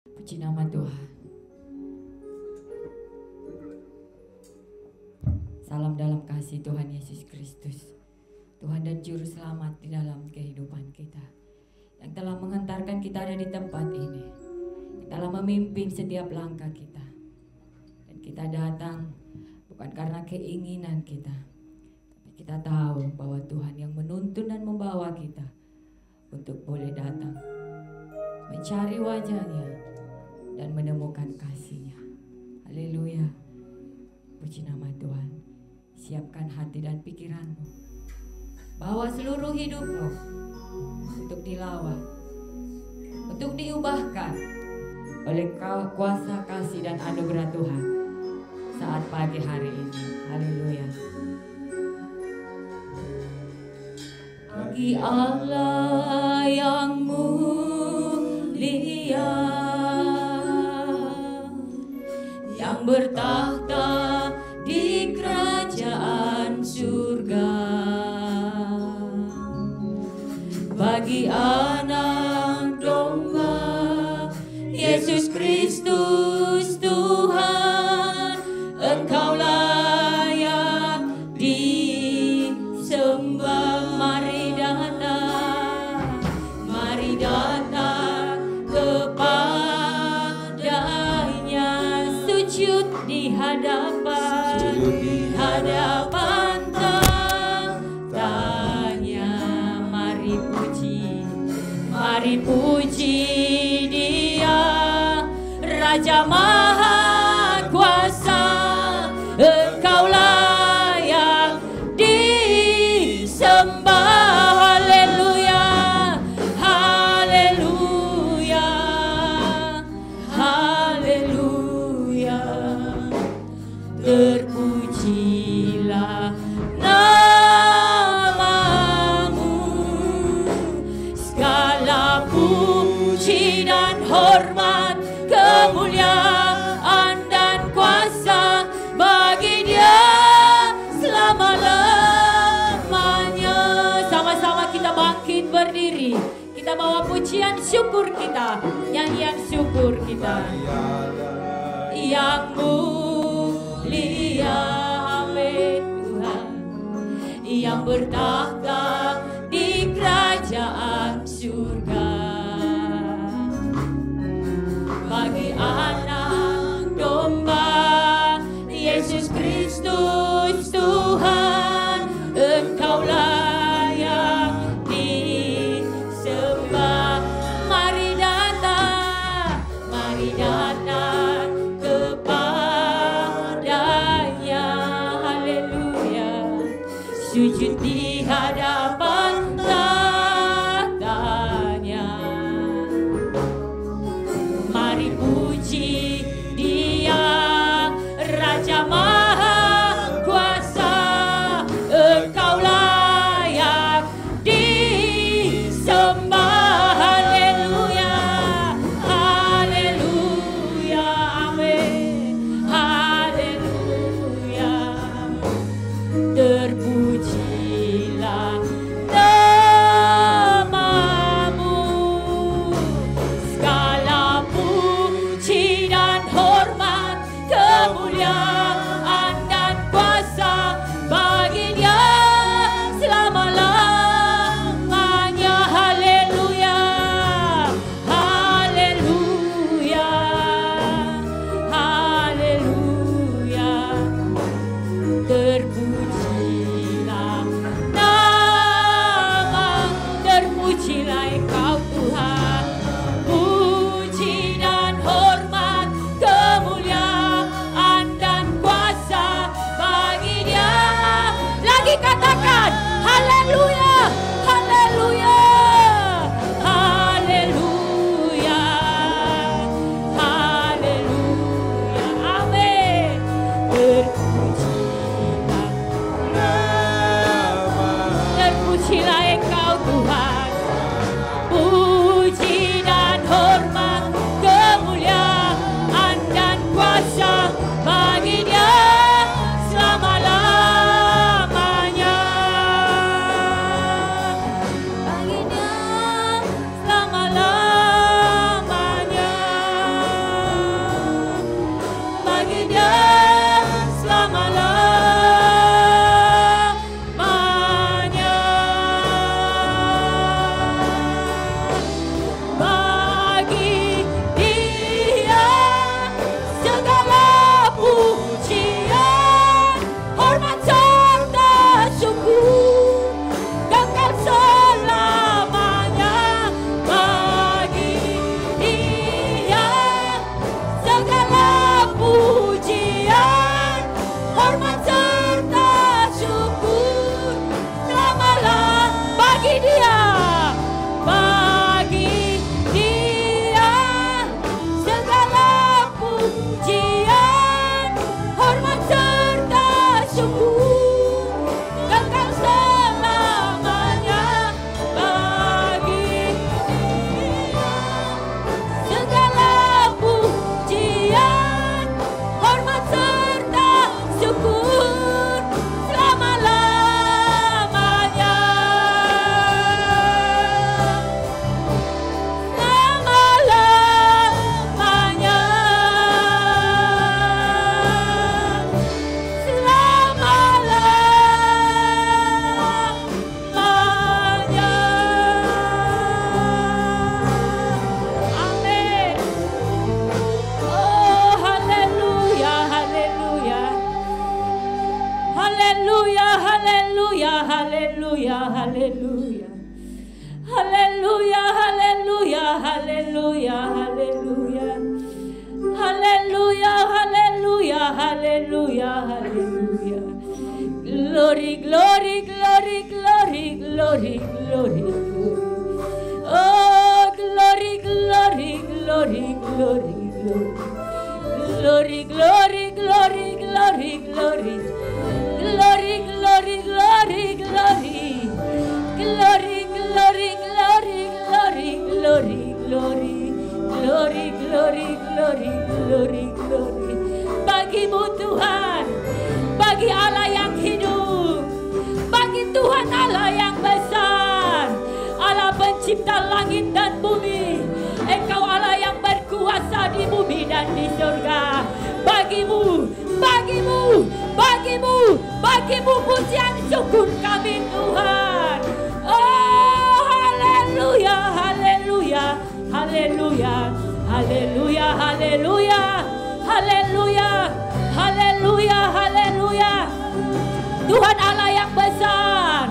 Puji nama Tuhan. Salam dalam kasih Tuhan Yesus Kristus, Tuhan dan Juru Selamat di dalam kehidupan kita, yang telah menghantarkan kita ada di tempat ini, yang telah memimpin setiap langkah kita. Dan kita datang bukan karena keinginan kita, tapi kita tahu bahwa Tuhan yang menuntun dan membawa kita untuk boleh datang, mencari wajahnya dan menemukan kasih-Nya. Haleluya. Puji nama Tuhan. Siapkan hati dan pikiranmu, bawa seluruh hidupmu untuk dilawan, untuk diubahkan oleh kuasa kasih dan anugerah Tuhan saat pagi hari ini. Haleluya. Bagi Allah yang mulia, yang bertahta di kerajaan surga, bagi anak domba Yesus Kristus Tuhan, Engkau layak disembah. Mari datang kepadanya, sujud di hadapan tanya. Mari puji Dia, Raja Maha Kuasa. Engkau layak disembah. Haleluya, haleluya, haleluya. Terpujilah namamu, segala puji dan hormat, kemuliaan dan kuasa bagi Dia selama-lamanya. Sama-sama kita bangkit berdiri, kita bawa pujian syukur kita, nyanyian syukur kita. Yang mulia, amin, Tuhan, yang bertahta di kerajaan surga, bagi anak domba Yesus Kristus Tuhan, Engkau layak disembah. Mari datang kepadanya. Haleluya. Sujud di hadapan tahtanya. Mari puji Dia, Raja Maha Kuasa. Engkau layak disembah. Haleluya, haleluya, amin, haleluya. Terpujilah namamu, segala puji dan haleluya. Haleluya, haleluya, haleluya, haleluya. Haleluya, haleluya, haleluya, haleluya. Glory, glory, glory, glory, glory, glory. Oh, glory, glory, glory, glory, glory. Glory, glory, glory, glory, glory. Glory, glory, glory, glory. Glory, glory, glory, glory, glory, glory. Glory, glory, glory, glory, glory. Bagimu Tuhan, bagi Allah yang hidup, bagi Tuhan Allah yang besar, Allah pencipta langit dan bumi. Engkau Allah yang berkuasa di bumi dan di surga. Bagimu, bagimu, bagimu, bagimu pujian syukur kami Tuhan. Oh, haleluya, haleluya, haleluya, haleluya, haleluya, haleluya, haleluya, haleluya. Tuhan Allah yang besar.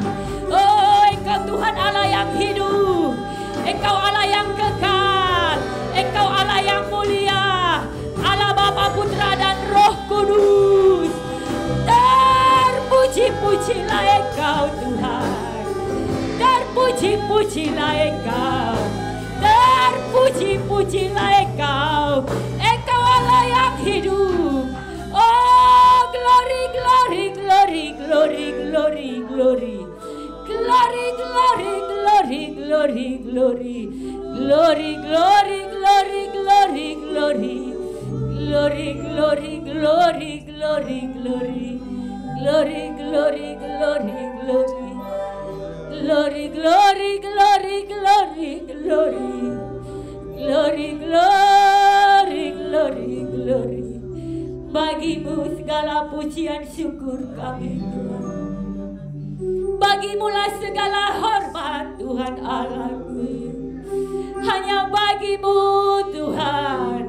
Oh, Engkau Tuhan Allah yang hidup. Engkau Allah yang kekal. Engkau Allah yang mulia. Allah Bapa, Putra dan Roh Kudus. Terpuji-pujilah Engkau Tuhan. Terpuji-pujilah Engkau. Terpuji-pujilah Engkau. Engkau Allah yang hidup. Oh, glory, glory, glory, glory, glory, glory. Glory, glory, glory, glory, glory. Glory, glory, glory, glory, glory. Glory, glory, glory, glory, glory. Glory, glory, glory, glory. Glory, glory, glory, glory, glory. Glory, glory, glory, glory. Bagimu segala pujian syukur kami Tuhan. Bagimulah segala hormat Tuhan Allahku. Hanya bagimu Tuhan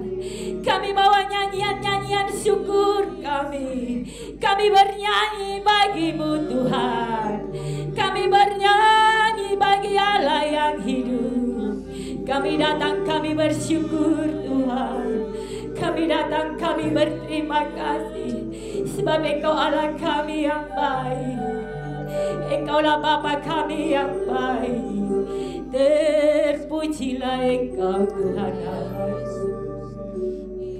kami bawa nyanyian-nyanyian syukur kami. Kami bernyanyi bagimu Tuhan. Kami bernyanyi bagi Allah yang hidup. Kami datang, kami bersyukur Tuhan. Kami datang, kami berterima kasih. Sebab Engkau Allah kami yang baik. Engkaulah Bapa kami yang baik. Terpujilah Engkau Tuhan Allah.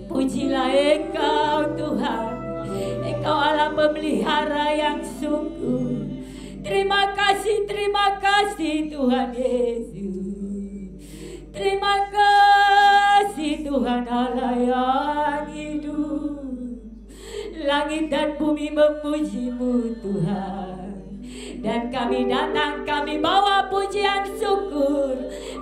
Pujilah Engkau Tuhan. Engkau Allah pemelihara yang sungguh. Terima kasih Tuhan Yesus. Terima kasih Tuhan Allah yang hidup. Langit dan bumi memuji-Mu Tuhan. Dan kami datang, kami bawa pujian syukur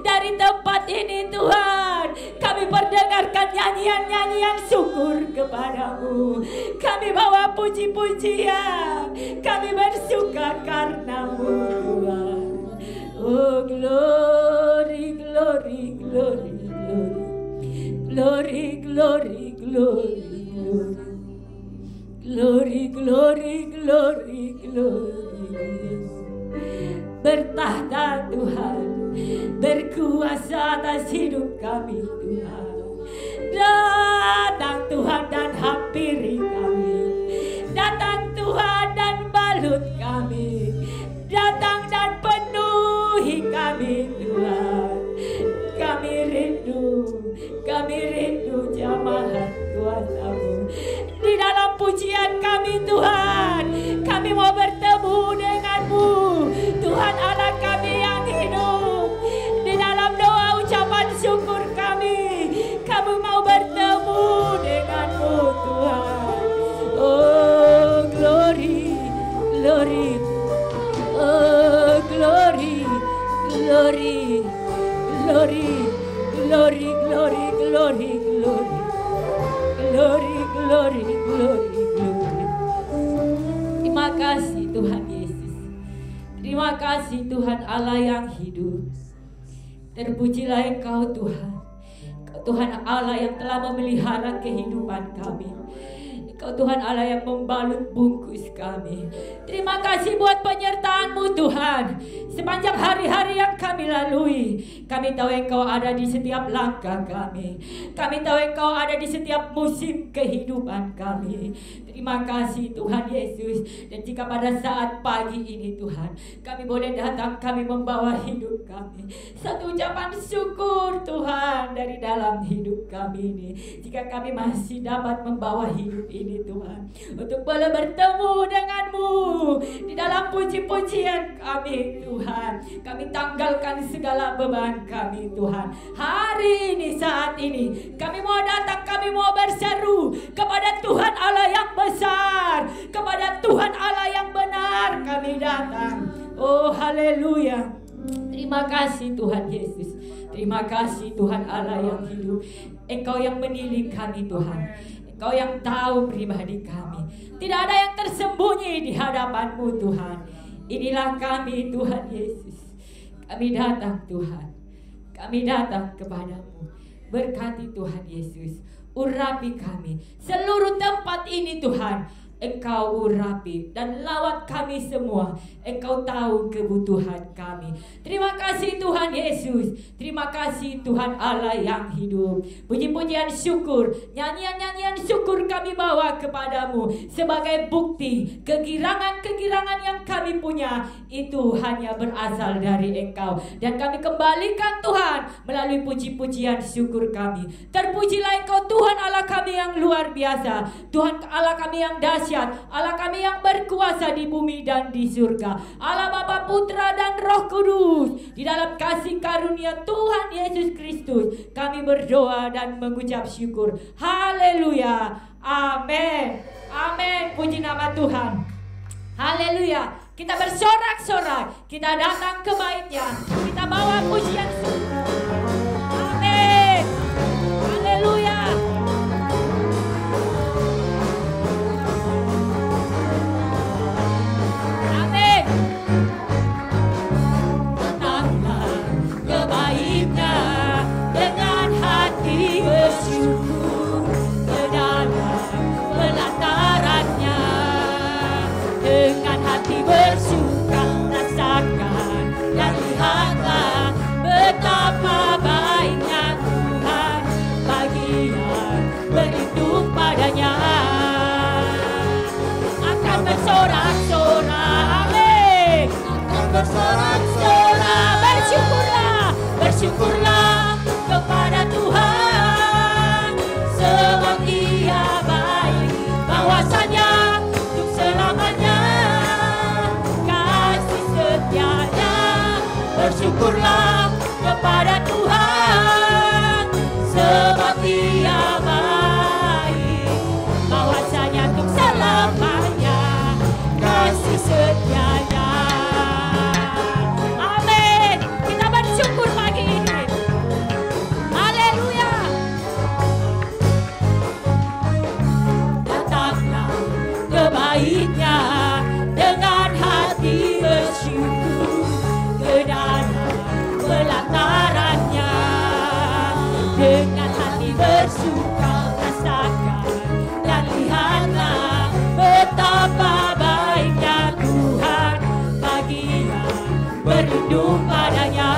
dari tempat ini Tuhan. Kami perdengarkan nyanyian-nyanyian syukur kepadamu. Kami bawa puji-pujian. Kami bersuka karena-Mu Tuhan. Oh, glory, glory, glory, glory. Glory, glory, glory, glory. Glory, glory, glory, glory. Bertahta Tuhan, berkuasa atas hidup kami Tuhan. Datang Tuhan dan hampiri kami. Datang Tuhan dan balut kami. Datang dan penuhi kami Tuhan. Kami rindu jamahan kuasa-Mu. Di dalam pujian kami Tuhan, kami mau bertemu dengan-Mu Tuhan Allah kami yang hidup. Di dalam doa ucapan syukur kami mau bertemu dengan-Mu Tuhan. Oh, glory, glory. Oh, glory, glory, glory, glory, glory, glory, glory. Glory, glory, glory, glory. Terima kasih Tuhan Yesus. Terima kasih Tuhan Allah yang hidup. Terpujilah Engkau Tuhan. Tuhan Allah yang telah memelihara kehidupan kami. Engkau Tuhan Allah yang membalut bungkus kami. Terima kasih buat penyertaan-Mu Tuhan. Sepanjang hari-hari yang kami lalui, kami tahu Engkau ada di setiap langkah kami. Kami tahu Engkau ada di setiap musim kehidupan kami. Terima kasih Tuhan Yesus. Dan jika pada saat pagi ini Tuhan, kami boleh datang, kami membawa hidup kami, satu ucapan syukur Tuhan dari dalam hidup kami ini. Jika kami masih dapat membawa hidup ini Tuhan, untuk boleh bertemu dengan-Mu di dalam puji-pujian kami Tuhan. Kami tanggalkan segala beban kami Tuhan. Hari ini, saat ini, kami mau datang, kami mau berseru kepada Tuhan Allah yang besar, kepada Tuhan Allah yang benar kami datang. Oh haleluya. Terima kasih Tuhan Yesus. Terima kasih Tuhan Allah yang hidup. Engkau yang menilik kami Tuhan. Engkau yang tahu pribadi kami. Tidak ada yang tersembunyi di hadapan-Mu Tuhan. Inilah kami Tuhan Yesus. Kami datang Tuhan. Kami datang kepadamu. Berkati Tuhan Yesus. Urapi kami. Seluruh tempat ini Tuhan, Engkau urapi dan lawat kami semua. Engkau tahu kebutuhan kami. Terima kasih Tuhan Yesus. Terima kasih Tuhan Allah yang hidup. Puji-pujian syukur, nyanyian-nyanyian syukur kami bawa kepadamu sebagai bukti kegirangan-kegirangan yang kami punya itu hanya berasal dari Engkau. Dan kami kembalikan Tuhan melalui puji-pujian syukur kami. Terpujilah Engkau Tuhan Allah kami yang luar biasa. Tuhan Allah kami yang dahsyat, Allah kami yang berkuasa di bumi dan di surga. Allah Bapa, Putra dan Roh Kudus. Di dalam kasih karunia Tuhan Yesus Kristus kami berdoa dan mengucap syukur. Haleluya. Amin. Amin. Puji nama Tuhan. Haleluya. Kita bersorak-sorak. Kita datang ke bait-Nya. Kita bawa pujian syukur. Amin. Haleluya. Bersuka rasakan dan lihatlah betapa baiknya Tuhan bagi yang berlindung padanya. Akan bersorak-sorak, amin. Akan bersorak-sorak, bersyukurlah, bersyukurlah kepada Tuhan sebab Dia baik, bahwasanya untuk selamanya. Bersyukurlah kepada Tuhan sebab Dia baik, bahwasanya untuk selamanya kasih setianya. Amin. Kita bersyukur pagi ini. Haleluya. Datanglah ke bait-Nya dengan hati bersyukur, pelatarannya dengan hati bersuka rasakan dan lihatlah betapa baiknya Tuhan bagi yang berlindung padanya.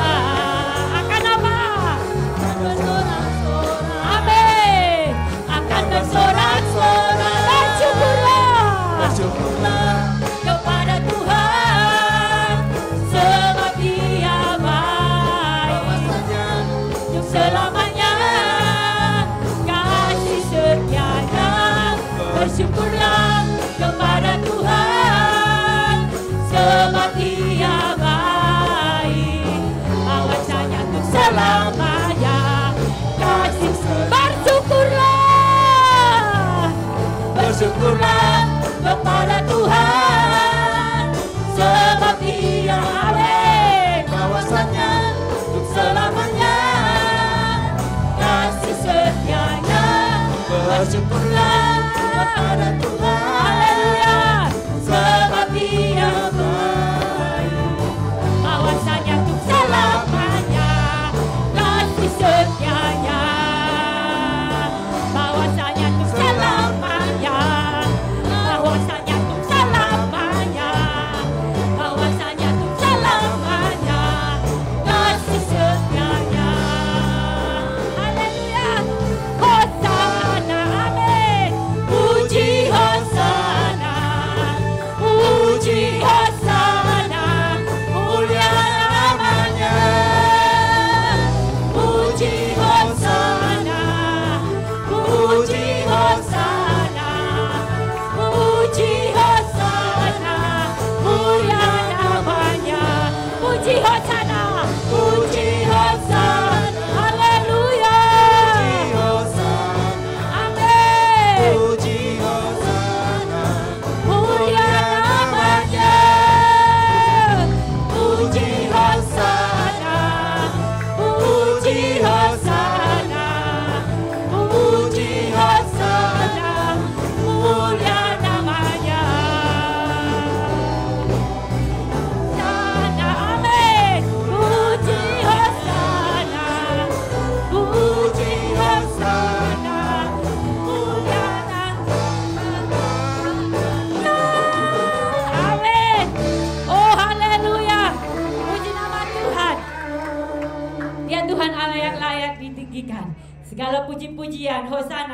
Akan apa? Akan bersorak-sorak, amin. Akan bersorak-sorak, bersyukurlah, bersyukurlah kepada Tuhan sebab Dia selamanya kasih setianya. Bersyukurlah kepada Tuhan sebab Dia baik, bahwasanya untuk selamanya kasih bersyukurlah, bersyukurlah kepada Tuhan sebab Dia baik, bahwasanya untuk selamanya kasih setianya. Bersyukurlah kepada Tuhan, haleluya, sebab Dia baik, bahwasanya untuk selamanya kasih setianya, bahwasanya untuk selamanya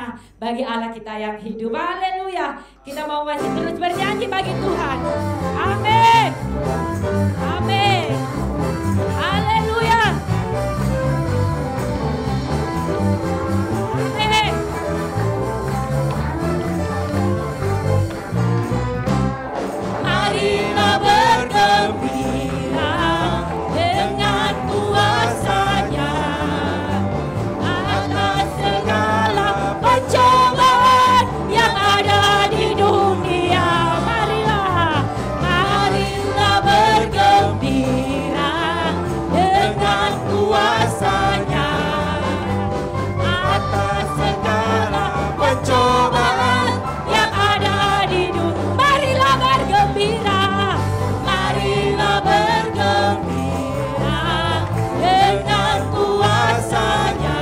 suasana bagi Allah kita yang hidup. Haleluya. Kita mau masih terus bernyanyi bagi Tuhan. Amin. Amin. Haleluya. Amin. Marilah bergembira dengan kuasa-Nya atas segala pencobaan yang ada di dunia. Marilah bergembira dengan kuasa-Nya atas segala pencobaan yang ada di dunia. Marilah bergembira dengan kuasa-Nya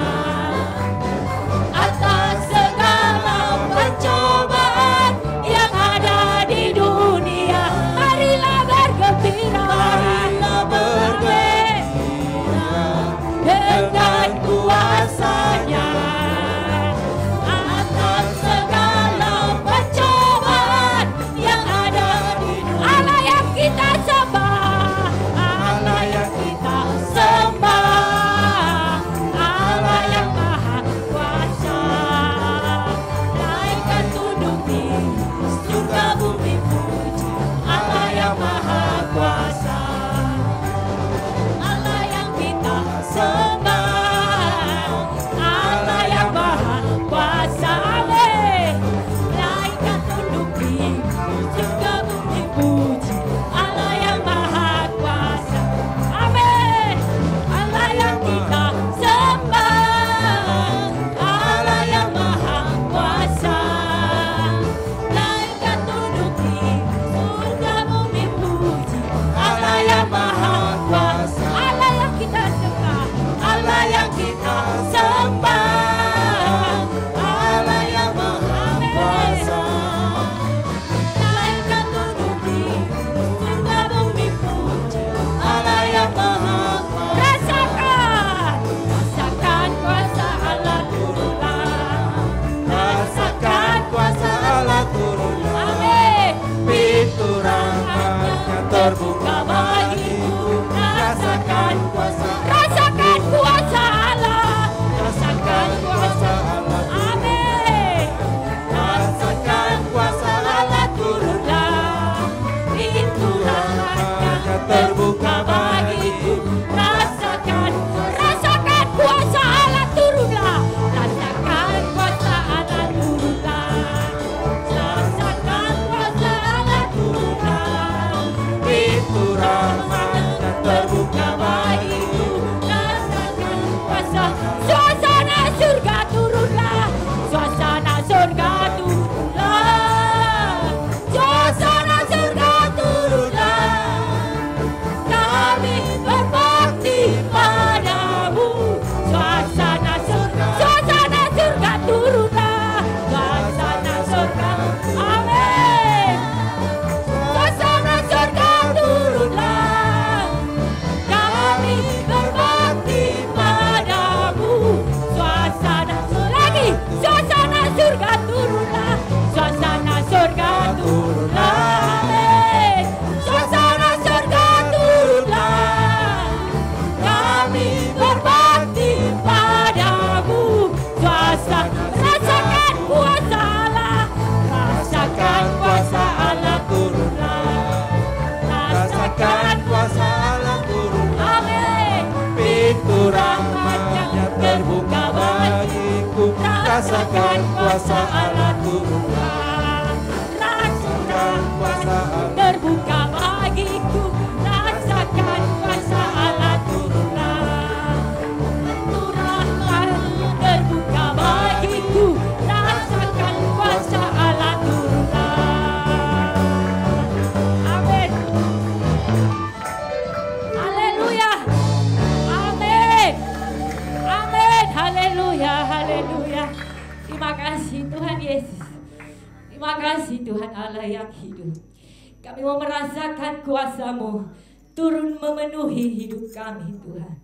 atas segala pencobaan yang ada di dunia. Marilah bergembira dengan kuasa-Nya atas segala pencobaan yang ada di dunia. Allah yang kita sembah, Allah yang kita sembah, Allah yang maha kuasa. Naikkan tunduk di surga bumi puji Allah yang maha kuasa. Allah yang kita sembah, Allah yang maha kuasa. Amin. Naikkan tunduk di surga bumi puji Allah yang maha kuasa. Amin. Allah yang kita sembah, Allah yang maha kuasa. Naikkan tunduk di surga bumi puji Allah yang maha kuasa. Allah yang kita sembah, Allah yang kita sembah, Allah yang maha kuasa. Naikkan tunduk di surga bumi puji Allah yang maha kuasa. Rasakan kuasa Allah turunlah. Rasakan kuasa Allah turunlah. Amin. Pintu rahmat-Nya terbuka bagiku. Rasakan kuasa Allah. Rasakan kuasa Allah. Amin. Rasakan kuasa Allah turunlah. Pintu rahmat-Nya terbuka bagiku. Rasakan kuasa Allah turunlah. Rasakan kuasa Allah turunlah. Rasakan kuasa Allah turunlah. Pintu rahmat-Nya terbuka bagiku. Rasakan kuasa. Suasana surga turunlah. Suasana surga turunlah. Suasana surga turunlah. Kami berbakti padamu. Suasana surga turunlah. Suasana surga. Amin. Suasana surga turunlah. Kami berbakti padamu. Suasana lagi. Suasana surga turunlah. Suasana surga turunlah. Amin. Suasana surga turunlah. Kami berbakti padamu. Rasakan kuasa Allah. Rasakan kuasa Allah turunlah. Rasakan kuasa Allah turunlah. Amin. Pintu rahmat-Nya terbuka bagiku. Rasakan kuasa Allah turunlah. Rasakan kuasa Allah terbuka bagiku. Rasakan kuasa Allah turunlah. Pintu rahmat-Nya terbuka bagiku. Rasakan kuasa Allah turunlah. Amin. Haleluya. Amin. Amin. Haleluya. Haleluya. Terima kasih Tuhan Yesus. Terima kasih Tuhan Allah yang hidup. Kami mau merasakan kuasa-Mu turun memenuhi hidup kami Tuhan.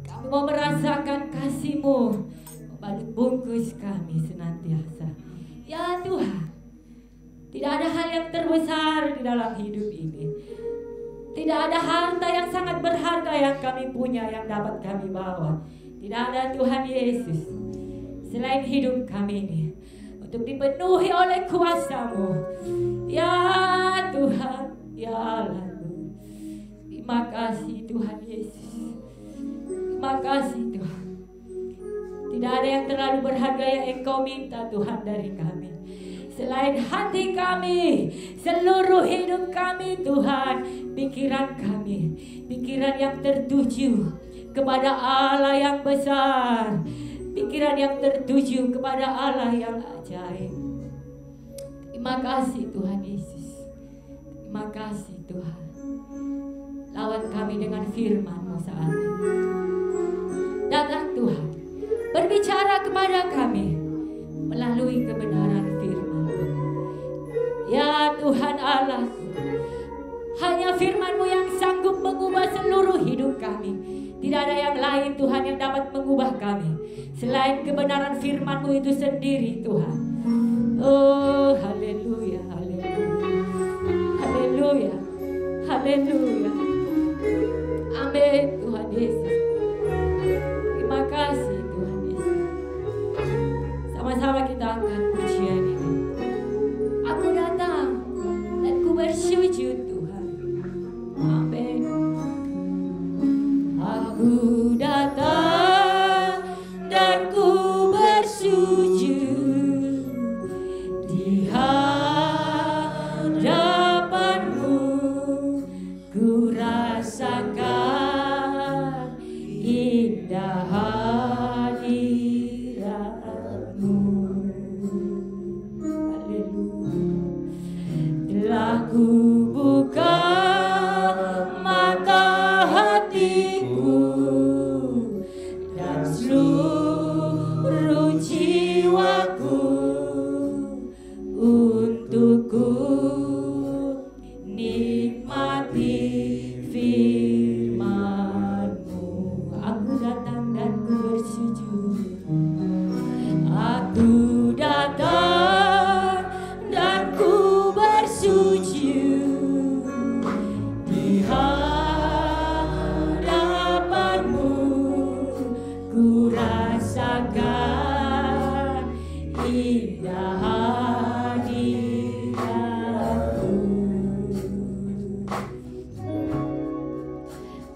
Kami mau merasakan kasih-Mu balut bungkus kami senantiasa. Ya Tuhan, tidak ada hal yang terbesar di dalam hidup ini. Tidak ada harta yang sangat berharga yang kami punya yang dapat kami bawa. Tidak ada Tuhan Yesus selain hidup kami ini untuk dipenuhi oleh kuasa-Mu. Ya Tuhan, ya Allah. Terima kasih Tuhan Yesus. Terima kasih Tuhan. Tidak ada yang terlalu berharga yang Engkau minta Tuhan dari kami selain hati kami, seluruh hidup kami Tuhan, pikiran kami, pikiran yang tertuju kepada Allah yang besar, pikiran yang tertuju kepada Allah yang ajaib. Terima kasih Tuhan Yesus. Terima kasih Tuhan. Lawan kami dengan firman-Mu saat ini. Datang Tuhan, berbicara kepada kami melalui kebenaran firman-Mu. Ya Tuhan Allah, hanya firman-Mu yang sanggup mengubah seluruh hidup kami. Tidak ada yang lain Tuhan yang dapat mengubah kami selain kebenaran firman-Mu itu sendiri Tuhan. Oh haleluya, haleluya, haleluya, haleluya. Amin Tuhan Yesus. Terima kasih Tuhan Yesus. Sama-sama kita angkat pujian ini. Aku datang dan ku bersujud Tuhan. Amin. Aku datang dan ku bersujud di hadapan-Mu. Ku rasakan indah hadirat-Mu. Telah ku buka mata hatiku dan seluruh jiwaku untuk ku nikmati firman-Mu. Aku datang dan ku bersujud. Aku datang dan ku bersujud di hadapan-Mu. Ku rasakan indah hadirat-Mu.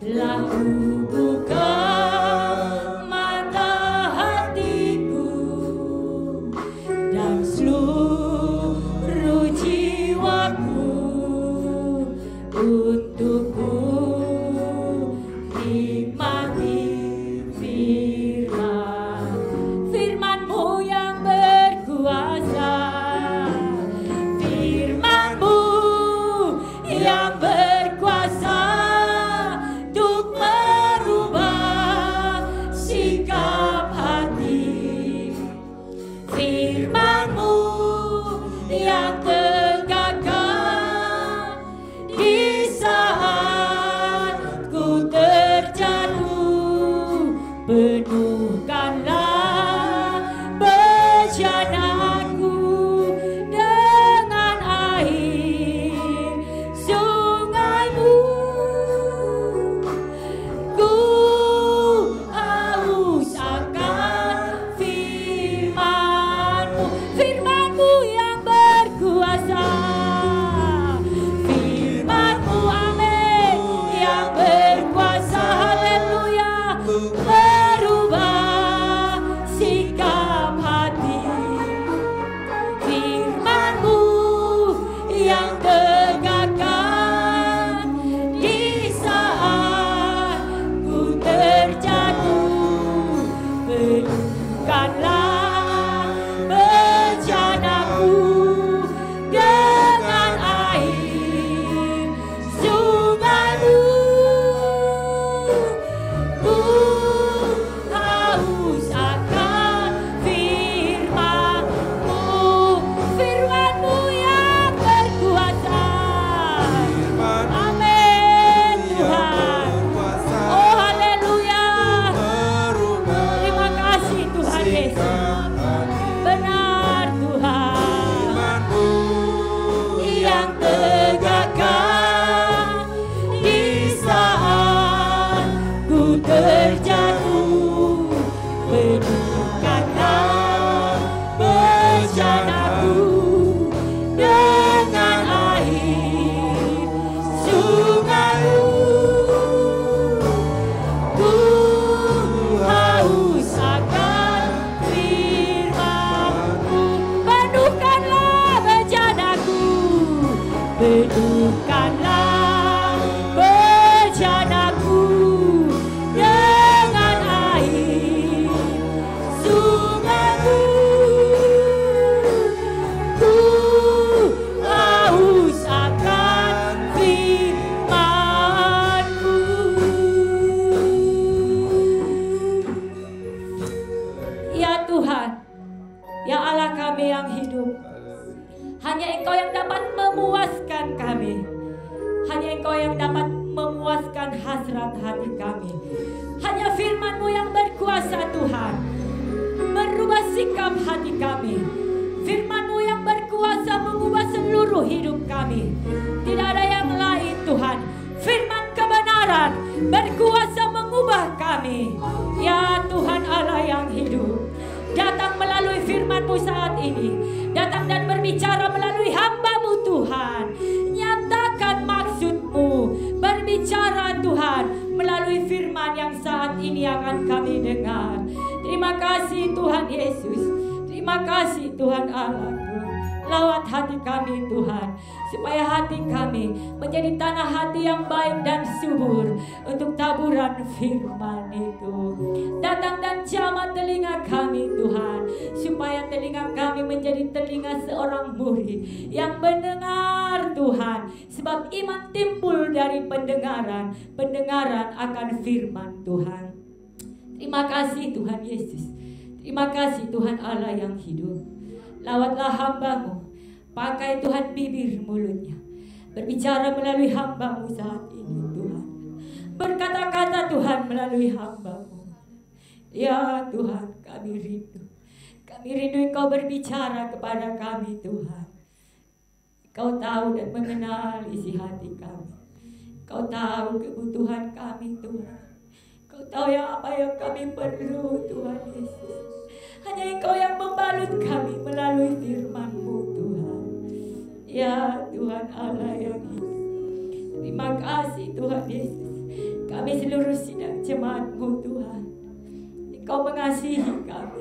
Telah ku buka mata hatiku dan seluruh jiwaku untuk ku nikmati firman-Mu yang berkuasa, firman-Mu yang berkuasa untuk merubah sikap hati, firman-Mu yang tegakkan di saat ku terjatuh. Penuhkanlah bencanaku dengan air sungai-Mu. Ku haus akan firman-Mu, firman-Mu yang berkuasa. redupkanlah bejanaku dengan air sungai-Mu. Ku haus akan firman-Mu. Ya Tuhan, ya Allah kami yang hidup, hanya Engkau yang dapat memuaskan kami. Hanya Engkau yang dapat memuaskan hasrat hati kami. Hanya firman-Mu yang berkuasa Tuhan, merubah sikap hati kami. Firman-Mu yang berkuasa mengubah seluruh hidup kami. Tidak ada yang lain Tuhan. Firman kebenaran berkuasa mengubah kami. Ya Tuhan Allah yang hidup, datang melalui firman-Mu saat ini. Datang dan berbicara melalui hamba-Mu Tuhan. Nyatakan maksud-Mu. Berbicara Tuhan melalui firman yang saat ini akan kami dengar. Terima kasih Tuhan Yesus. Terima kasih Tuhan Allah. Lawat hati kami Tuhan, supaya hati kami menjadi tanah hati yang baik dan subur untuk taburan firman itu. Datang dan jamah telinga kami Tuhan, supaya telinga kami menjadi telinga seorang murid yang mendengar Tuhan. Sebab iman timbul dari pendengaran, pendengaran akan firman Tuhan. Terima kasih Tuhan Yesus. Terima kasih Tuhan Allah yang hidup. Lawatlah hamba-Mu, pakai Tuhan bibir mulutnya, berbicara melalui hamba-Mu saat ini Tuhan. Berkata-kata Tuhan melalui hamba-Mu. Ya Tuhan, kami rindu. Kami rindu Engkau berbicara kepada kami Tuhan. Engkau tahu dan mengenal isi hati kami. Engkau tahu kebutuhan kami Tuhan. Engkau tahu apa yang kami perlu Tuhan Yesus. Hanya Engkau yang membalut kami melalui firman-Mu Tuhan. Ya Tuhan Allah yang hidup, terima kasih Tuhan Yesus. Kami seluruh sidang jemaat-Mu Tuhan, Engkau mengasihi kami.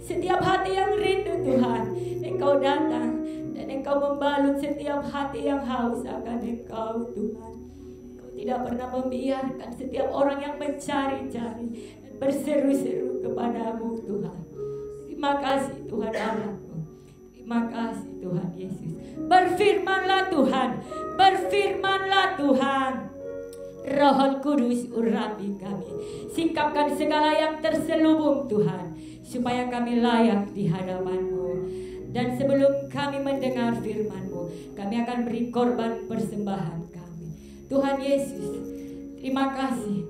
Setiap hati yang rindu Tuhan, Engkau datang dan Engkau membalut setiap hati yang haus akan Engkau Tuhan. Engkau tidak pernah membiarkan setiap orang yang mencari-cari dan berseru-seru kepadamu Tuhan. Terima kasih Tuhan Allah-Ku. Terima kasih Tuhan Yesus. Berfirmanlah Tuhan, berfirmanlah Tuhan. Roh Kudus urapi kami, singkapkan segala yang terselubung Tuhan, supaya kami layak di hadapan-Mu. Dan sebelum kami mendengar firman-Mu, kami akan beri korban persembahan kami. Tuhan Yesus, terima kasih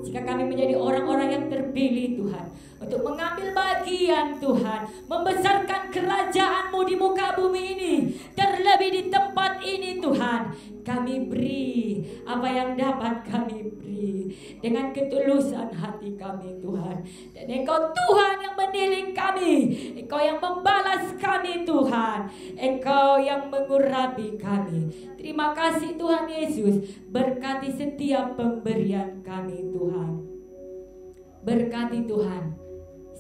jika kami menjadi orang-orang yang terpilih Tuhan, untuk mengambil bagian Tuhan, membesarkan kerajaan-Mu di muka bumi ini. Terlebih di tempat ini Tuhan, kami beri apa yang dapat kami beri dengan ketulusan hati kami Tuhan. Dan Engkau Tuhan yang menilik kami, Engkau yang membalas kami Tuhan, Engkau yang mengurapi kami. Terima kasih Tuhan Yesus. Berkati setiap pemberian kami Tuhan. Berkati Tuhan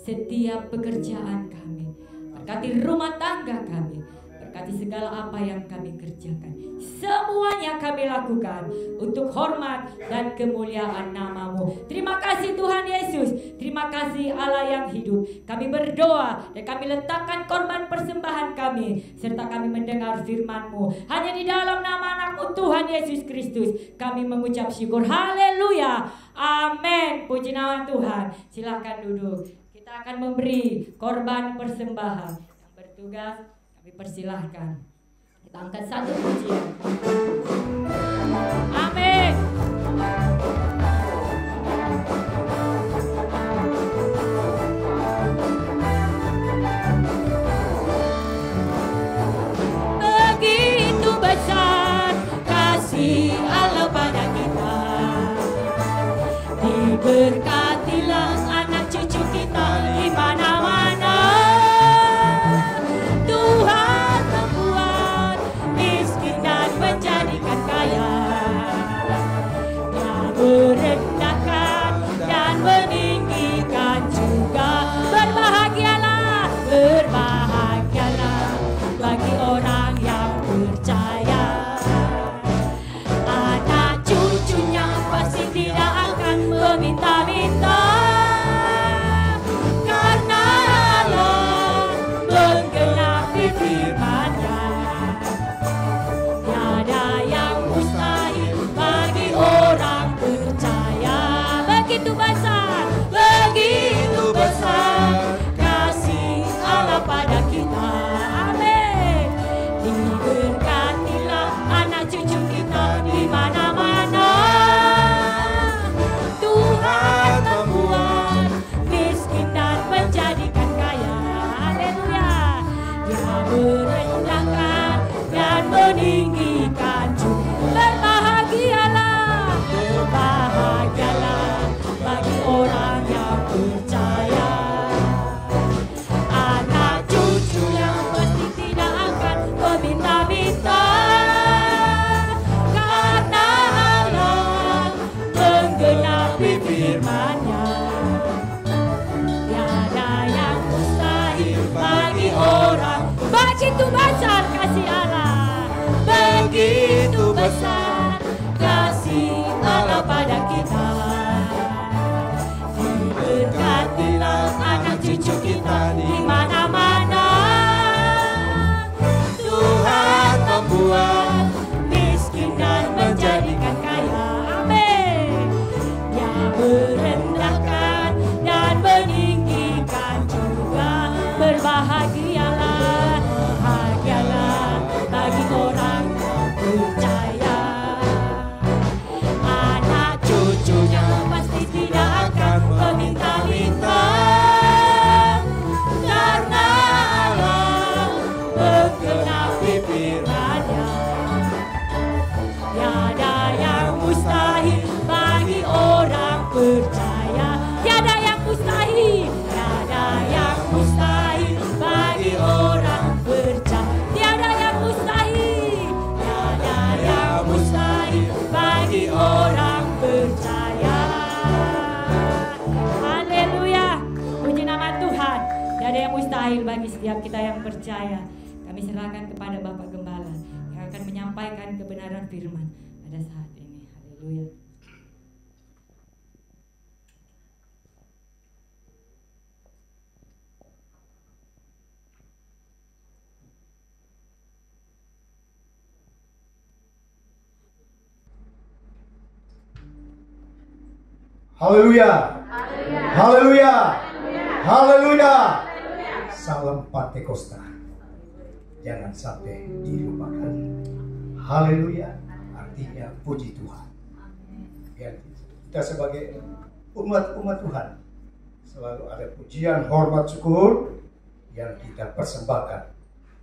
setiap pekerjaan kami. Berkati rumah tangga kami. Berkati segala apa yang kami kerjakan. Semuanya kami lakukan untuk hormat dan kemuliaan nama-Mu. Terima kasih Tuhan Yesus. Terima kasih Allah yang hidup. Kami berdoa dan kami letakkan korban persembahan kami, serta kami mendengar firman-Mu. Hanya di dalam nama anak-Mu Tuhan Yesus Kristus kami mengucap syukur. Haleluya. Amin. Puji nama Tuhan. Silakan duduk. Kita akan memberi korban persembahan. Yang bertugas kami persilahkan. Kita angkat satu pujian. Amin. Begitu besar kasih Allah pada kita. Diberkatilah anak cucu kita di mana-mana. Tuhan membuat miskin dan menjadikan kaya. Dia merendahkan Begitu besar kasih Allah, begitu besar kasih Allah pada kita. Diberkatilah anak cucu kita di mana-mana. Tuhan membuat miskin dan menjadikan kaya. Amin. Dia merendahkan dan meninggikan juga. Berbahagialah, bahagialah bagi orang yang percaya. Anak cucunya pasti tidak akan meminta-minta, karena Allah menggenapi firman-Nya. Tiada yang mustahil bagi orang percaya. Tiada yang mustahil, tiada yang mustahil bagi orang percaya. Tiada yang mustahil, tiada yang mustahil bagi orang percaya. Haleluya, puji nama Tuhan. Tiada yang mustahil bagi setiap kita yang percaya. Kami serahkan kepada Bapak Gembala yang akan menyampaikan kebenaran firman pada saat ini. Haleluya. Haleluya. Haleluya. Haleluya. Salam Pantekosta. Jangan sampai dilupakan. Haleluya. Artinya puji Tuhan. Ya, kita sebagai umat Tuhan selalu ada pujian, hormat, syukur yang kita persembahkan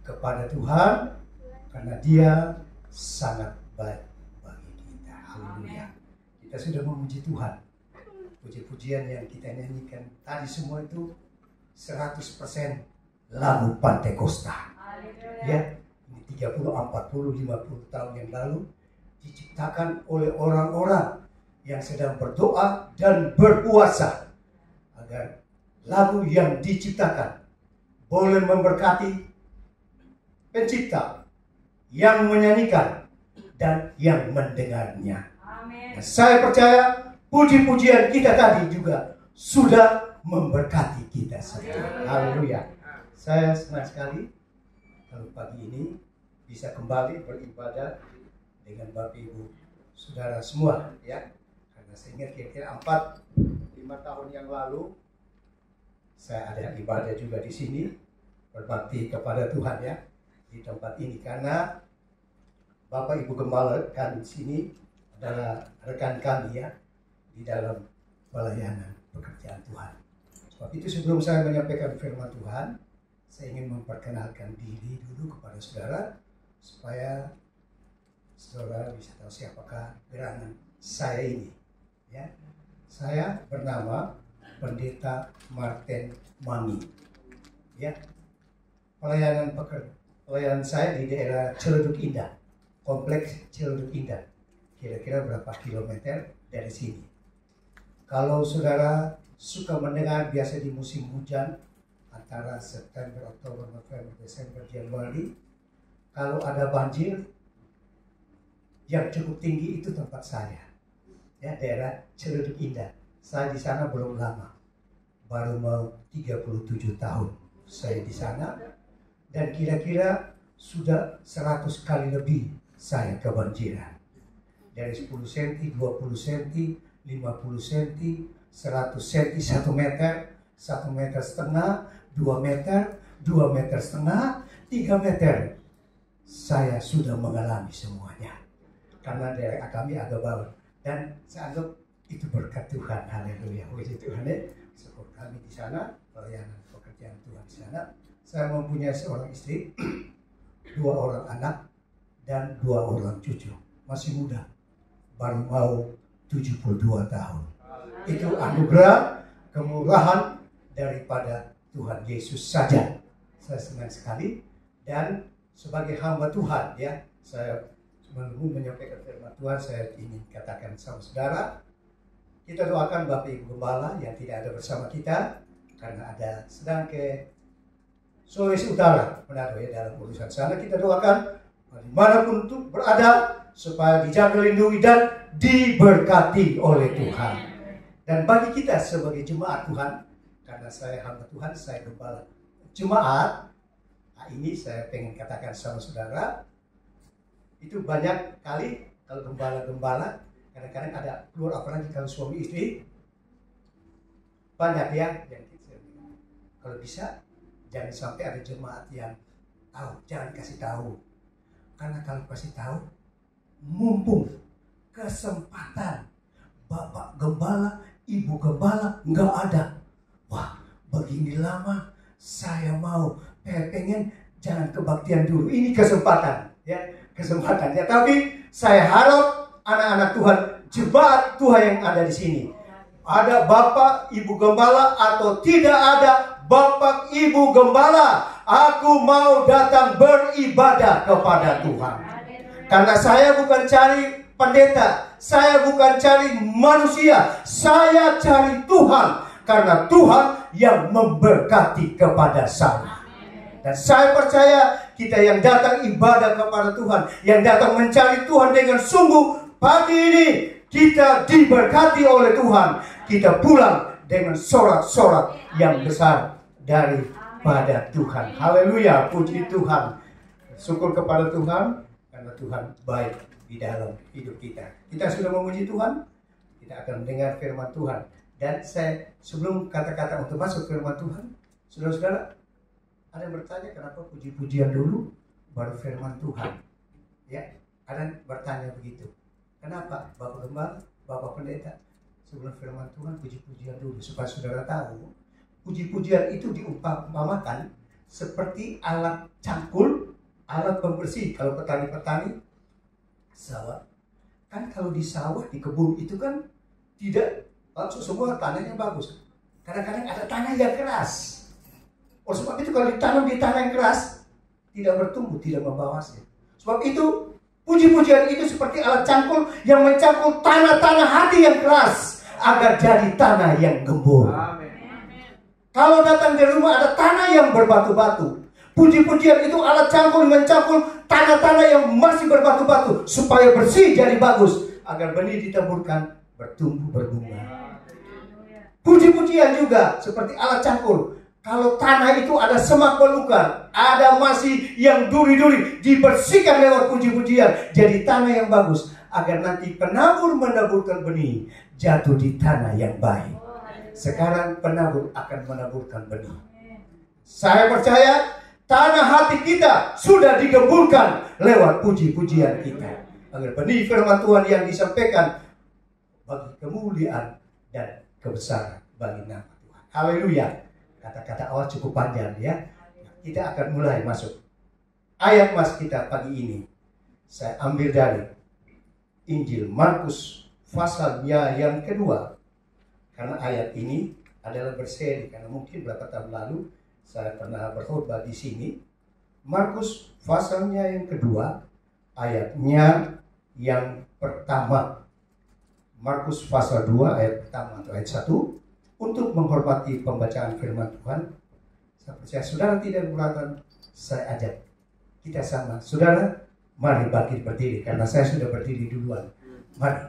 kepada Tuhan karena Dia sangat baik bagi kita. Haleluya. Kita sudah memuji Tuhan. Puji-pujian yang kita nyanyikan tadi semua itu 100% lagu Pantekosta. Ya, ini 30, 40, 50 tahun yang lalu diciptakan oleh orang-orang yang sedang berdoa dan berpuasa agar lagu yang diciptakan boleh memberkati pencipta yang menyanyikan dan yang mendengarnya. Dan saya percaya puji-pujian kita tadi juga sudah memberkati kita semua. Haleluya. Saya senang sekali kalau pagi ini bisa kembali beribadah dengan Bapak Ibu Saudara semua, ya. Karena saya ingat kira-kira 4-5 tahun yang lalu saya ada ibadah juga di sini, berbakti kepada Tuhan, ya, di tempat ini, karena Bapak Ibu Gembala kan di sini adalah rekan kami, ya, di dalam pelayanan pekerjaan Tuhan. Sebab itu sebelum saya menyampaikan firman Tuhan, saya ingin memperkenalkan diri dulu kepada saudara supaya saudara bisa tahu siapakah gerangan saya ini. Ya, saya bernama Pendeta Martin Mami. Ya, pelayanan saya di daerah Ciledug Indah, kompleks Ciledug Indah, kira-kira berapa kilometer dari sini. Kalau saudara suka mendengar biasa di musim hujan antara September, Oktober, November, Desember, Januari, kalau ada banjir yang cukup tinggi itu tempat saya, ya, daerah Ciledug Indah. Saya di sana belum lama, baru mau 37 tahun saya di sana, dan kira-kira sudah 100 kali lebih saya kebanjiran. Dari 10 cm, 20 cm, 50 cm, 100 cm, 1 meter, 1 meter setengah, 2 meter, 2 meter setengah, 3 meter. Saya sudah mengalami semuanya. Karena daerah kami agak bawah. Dan saya anggap itu berkat Tuhan. Haleluya. Puji Tuhan. Syukur kami di sana, pelayanan pekerjaan Tuhan di sana. Saya mempunyai seorang istri, 2 orang anak, dan 2 orang cucu. Masih muda. Baru mau 72 tahun. Itu anugerah, kemurahan daripada Tuhan Yesus saja. Saya senang sekali, dan sebagai hamba Tuhan, ya, saya sebelum menyampaikan firman Tuhan, saya ingin katakan sama saudara, kita doakan Bapak Ibu Gembala yang tidak ada bersama kita karena ada sedang ke Sulawesi Utara, Manado ya, dalam urusan sana kita doakan dimanapun itu berada supaya dijaga, lindungi dan diberkati oleh Tuhan. Dan bagi kita sebagai jemaat Tuhan, karena saya hamba Tuhan, saya gembala jemaat. Nah, ini saya pengen katakan sama saudara, itu banyak kali kalau gembala-gembala kadang-kadang ada keluar, apalagi kalau suami istri banyak ya yang kalau bisa jangan sampai ada jemaat yang tahu, jangan kasih tahu. Karena kalau kasih tahu, mumpung kesempatan Bapak Gembala, Ibu Gembala nggak ada. Wah, begini lama saya mau pengen jangan kebaktian dulu. Ini kesempatan ya, kesempatan ya. Tapi saya harap anak-anak Tuhan, jemaat Tuhan yang ada di sini, ada Bapak Ibu Gembala atau tidak ada Bapak Ibu Gembala, aku mau datang beribadah kepada Tuhan. Karena saya bukan cari pendeta, saya bukan cari manusia, saya cari Tuhan. Karena Tuhan yang memberkati kepada saya. Dan saya percaya kita yang datang ibadah kepada Tuhan, yang datang mencari Tuhan dengan sungguh, pagi ini kita diberkati oleh Tuhan. Kita pulang dengan sorak-sorak yang besar daripada Tuhan. Haleluya, puji Tuhan. Syukur kepada Tuhan karena Tuhan baik di dalam hidup kita. Kita sudah memuji Tuhan, kita akan mendengar firman Tuhan. Dan saya sebelum kata-kata untuk masuk firman Tuhan, saudara-saudara, ada yang bertanya kenapa puji-pujian dulu baru firman Tuhan? Ya, ada yang bertanya begitu. Kenapa Bapak Gembala, Bapak Pendeta, sebelum firman Tuhan puji-pujian dulu, supaya saudara tahu puji-pujian itu diumpamakan seperti alat cangkul, alat pembersih. Kalau petani-petani sawah, kan kalau di sawah, di kebun itu kan tidak langsung semua tanahnya bagus. Kadang-kadang ada tanah yang keras. Oleh sebab itu kalau ditanam di tanah yang keras, tidak bertumbuh, tidak membawa hasil. Sebab itu puji-pujian itu seperti alat cangkul yang mencangkul tanah-tanah hati yang keras agar jadi tanah yang gembur. Kalau datang di rumah ada tanah yang berbatu-batu, puji-pujian itu alat cangkul mencangkul tanah-tanah yang masih berbatu-batu supaya bersih jadi bagus agar benih ditaburkan bertumbuh berbunga. Puji-pujian juga seperti alat cangkul. Kalau tanah itu ada semak belukar, ada masih yang duri-duri, dibersihkan lewat puji-pujian jadi tanah yang bagus agar nanti penabur menaburkan benih jatuh di tanah yang baik. Sekarang penabur akan menaburkan benih. Saya percaya tanah hati kita sudah digemburkan lewat puji-pujian kita agar benih firman Tuhan yang disampaikan bagi kemuliaan dan kebesaran bagi nama Tuhan. Haleluya. Kata-kata awal cukup panjang ya. Kita akan mulai masuk ayat mas kita pagi ini. Saya ambil dari Injil Markus pasalnya yang kedua. Karena ayat ini adalah berseri. Karena mungkin beberapa tahun lalu saya pernah berkhotbah di sini. Markus pasalnya yang kedua, ayatnya yang pertama. Markus pasal 2 ayat pertama atau ayat 1. Untuk menghormati pembacaan firman Tuhan, saya percaya saudara tidak keberatan, saya ajak kita sama. Saudara, mari bangkit berdiri karena saya sudah berdiri duluan. Mari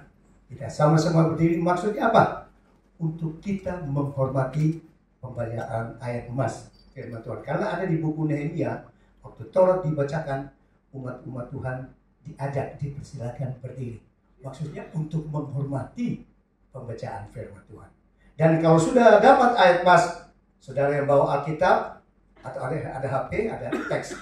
kita sama-sama berdiri. Maksudnya apa? Untuk kita menghormati pembacaan ayat emas firman Tuhan. Karena ada di buku Nehemia, waktu Taurat dibacakan, umat-umat Tuhan diajak, dipersilakan berdiri. Maksudnya untuk menghormati pembacaan firman Tuhan. Dan kalau sudah dapat ayat pas, saudara yang bawa Alkitab atau ada HP, ada teks,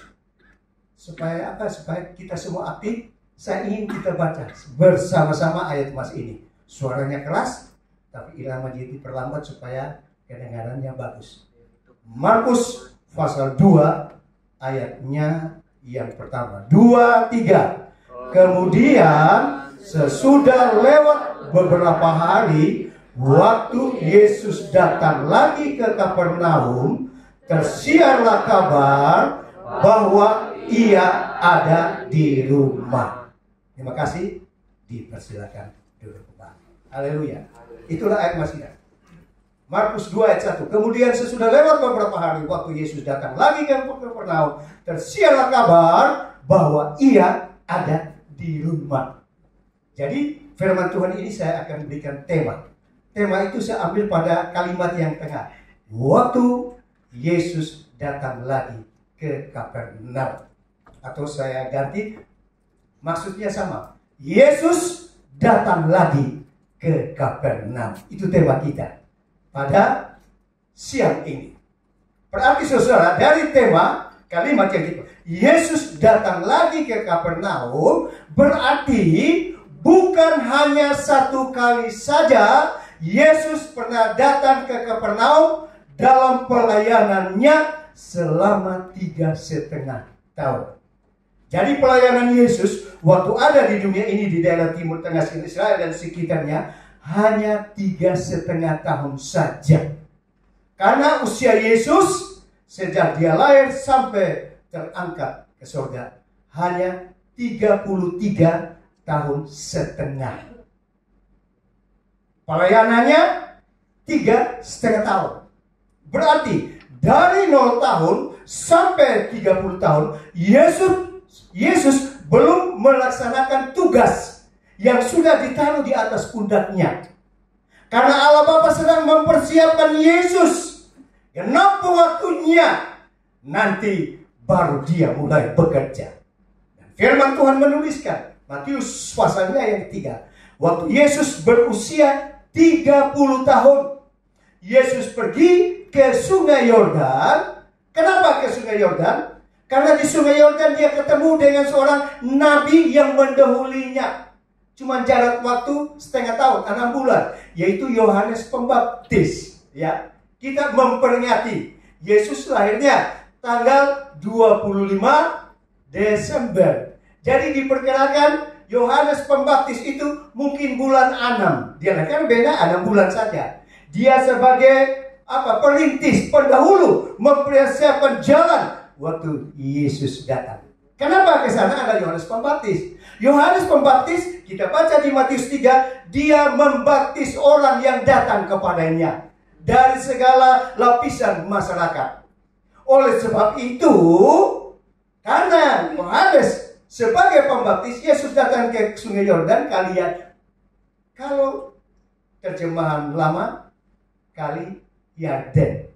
supaya apa? Supaya kita semua aktif. Saya ingin kita baca bersama-sama ayat mas ini. Suaranya keras, tapi iramanya diperlambat supaya kedengarannya bagus. Markus pasal 2 ayatnya yang pertama. 2, 3. Kemudian sesudah lewat beberapa hari, waktu Yesus datang lagi ke Kapernaum, tersiarlah kabar bahwa ia ada di rumah. Terima kasih. Dipersilakan duduk kembali. Haleluya. Itulah ayat masih. Markus 2 ayat 1. Kemudian sesudah lewat beberapa hari, waktu Yesus datang lagi ke Kapernaum, tersiarlah kabar bahwa ia ada di rumah. Jadi firman Tuhan ini saya akan berikan tema. Tema itu saya ambil pada kalimat yang tengah. Waktu Yesus datang lagi ke Kapernaum. Atau saya ganti, maksudnya sama. Yesus datang lagi ke Kapernaum. Itu tema kita pada siang ini. Berarti saudara, dari tema kalimat yang itu, Yesus datang lagi ke Kapernaum, berarti bukan hanya satu kali saja Yesus pernah datang ke Kapernaum dalam pelayanannya selama 3,5 tahun. Jadi pelayanan Yesus waktu ada di dunia ini, di daerah Timur Tengah Israel dan sekitarnya, hanya 3,5 tahun saja. Karena usia Yesus sejak dia lahir sampai terangkat ke surga hanya 33,5 tahun. Pelayanannya 3,5 tahun. Berarti dari 0 tahun sampai 30 tahun Yesus belum melaksanakan tugas yang sudah ditaruh di atas pundaknya. Karena Allah Bapa sedang mempersiapkan Yesus. Genap waktunya, nanti baru dia mulai bekerja. Dan firman Tuhan menuliskan, Matius pasalnya yang 3. Waktu Yesus berusia 30 tahun, Yesus pergi ke Sungai Yordan. Kenapa ke Sungai Yordan? Karena di Sungai Yordan dia ketemu dengan seorang nabi yang mendahulinya. Cuma jarak waktu 0,5 tahun, 6 bulan, yaitu Yohanes Pembaptis. Ya, kita memperingati Yesus lahirnya tanggal 25 Desember. Jadi diperkirakan Yohanes Pembaptis itu mungkin bulan 6. Dia kan beda 6 bulan saja. Dia sebagai perintis, pendahulu, mempersiapkan jalan waktu Yesus datang. Kenapa ke sana ada Yohanes Pembaptis? Yohanes Pembaptis, kita baca di Matius 3, dia membaptis orang yang datang kepadanya dari segala lapisan masyarakat. Oleh sebab itu, karena Yohanes sebagai pembaptis, Yesus datang ke Sungai Yordan. Kalian, kalau terjemahan lama, kali Yarden.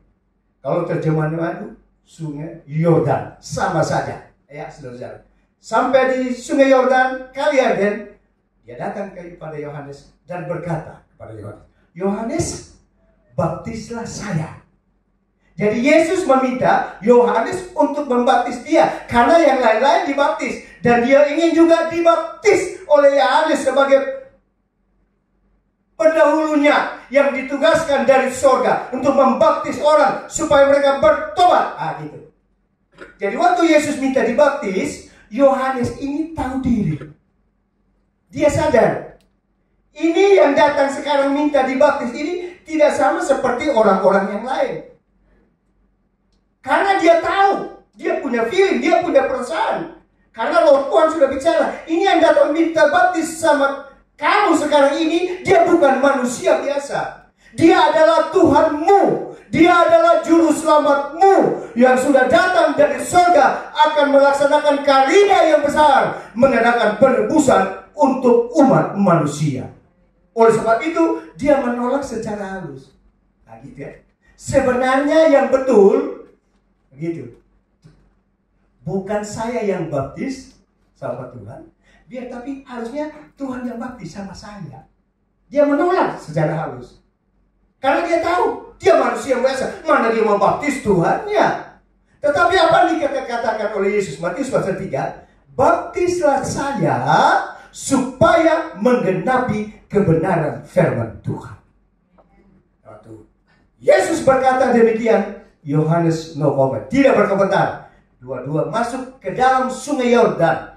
Kalau terjemahan baru, Sungai Yordan, sama saja. Ya, saudara. Sampai di Sungai Yordan, kali Yarden, dia datang kepada Yohanes dan berkata kepada Yohanes, Yohanes, baptislah saya. Jadi Yesus meminta Yohanes untuk membaptis dia, karena yang lain-lain dibaptis, dan dia ingin juga dibaptis oleh Yohanes sebagai pendahulunya yang ditugaskan dari surga untuk membaptis orang supaya mereka bertobat. Gitu. Jadi waktu Yesus minta dibaptis, Yohanes ini tahu diri. Dia sadar, ini yang datang sekarang minta dibaptis ini tidak sama seperti orang-orang yang lain. Karena dia tahu, dia punya feeling, dia punya perasaan. Karena Roh Tuhan sudah bicara, ini yang datang minta baptis sama kamu sekarang ini, dia bukan manusia biasa. Dia adalah Tuhanmu. Dia adalah juru selamatmu yang sudah datang dari surga, akan melaksanakan karya yang besar, mengadakan penebusan untuk umat manusia. Oleh sebab itu, dia menolak secara halus. Nah, gitu ya. Sebenarnya yang betul, begitu. Bukan saya yang baptis, sahabat Tuhan. Tapi harusnya Tuhan yang baptis sama saya. Dia menolak secara halus. Karena dia tahu, dia manusia biasa. Mana dia mau baptis Tuhannya. Tetapi apa yang dikatakan oleh Yesus, Matius pasal 3, baptislah saya supaya menggenapi kebenaran firman Tuhan. Waktu Yesus berkata demikian, Yohanes no comment, tidak berkomentar. Dua-dua masuk ke dalam Sungai Yordan.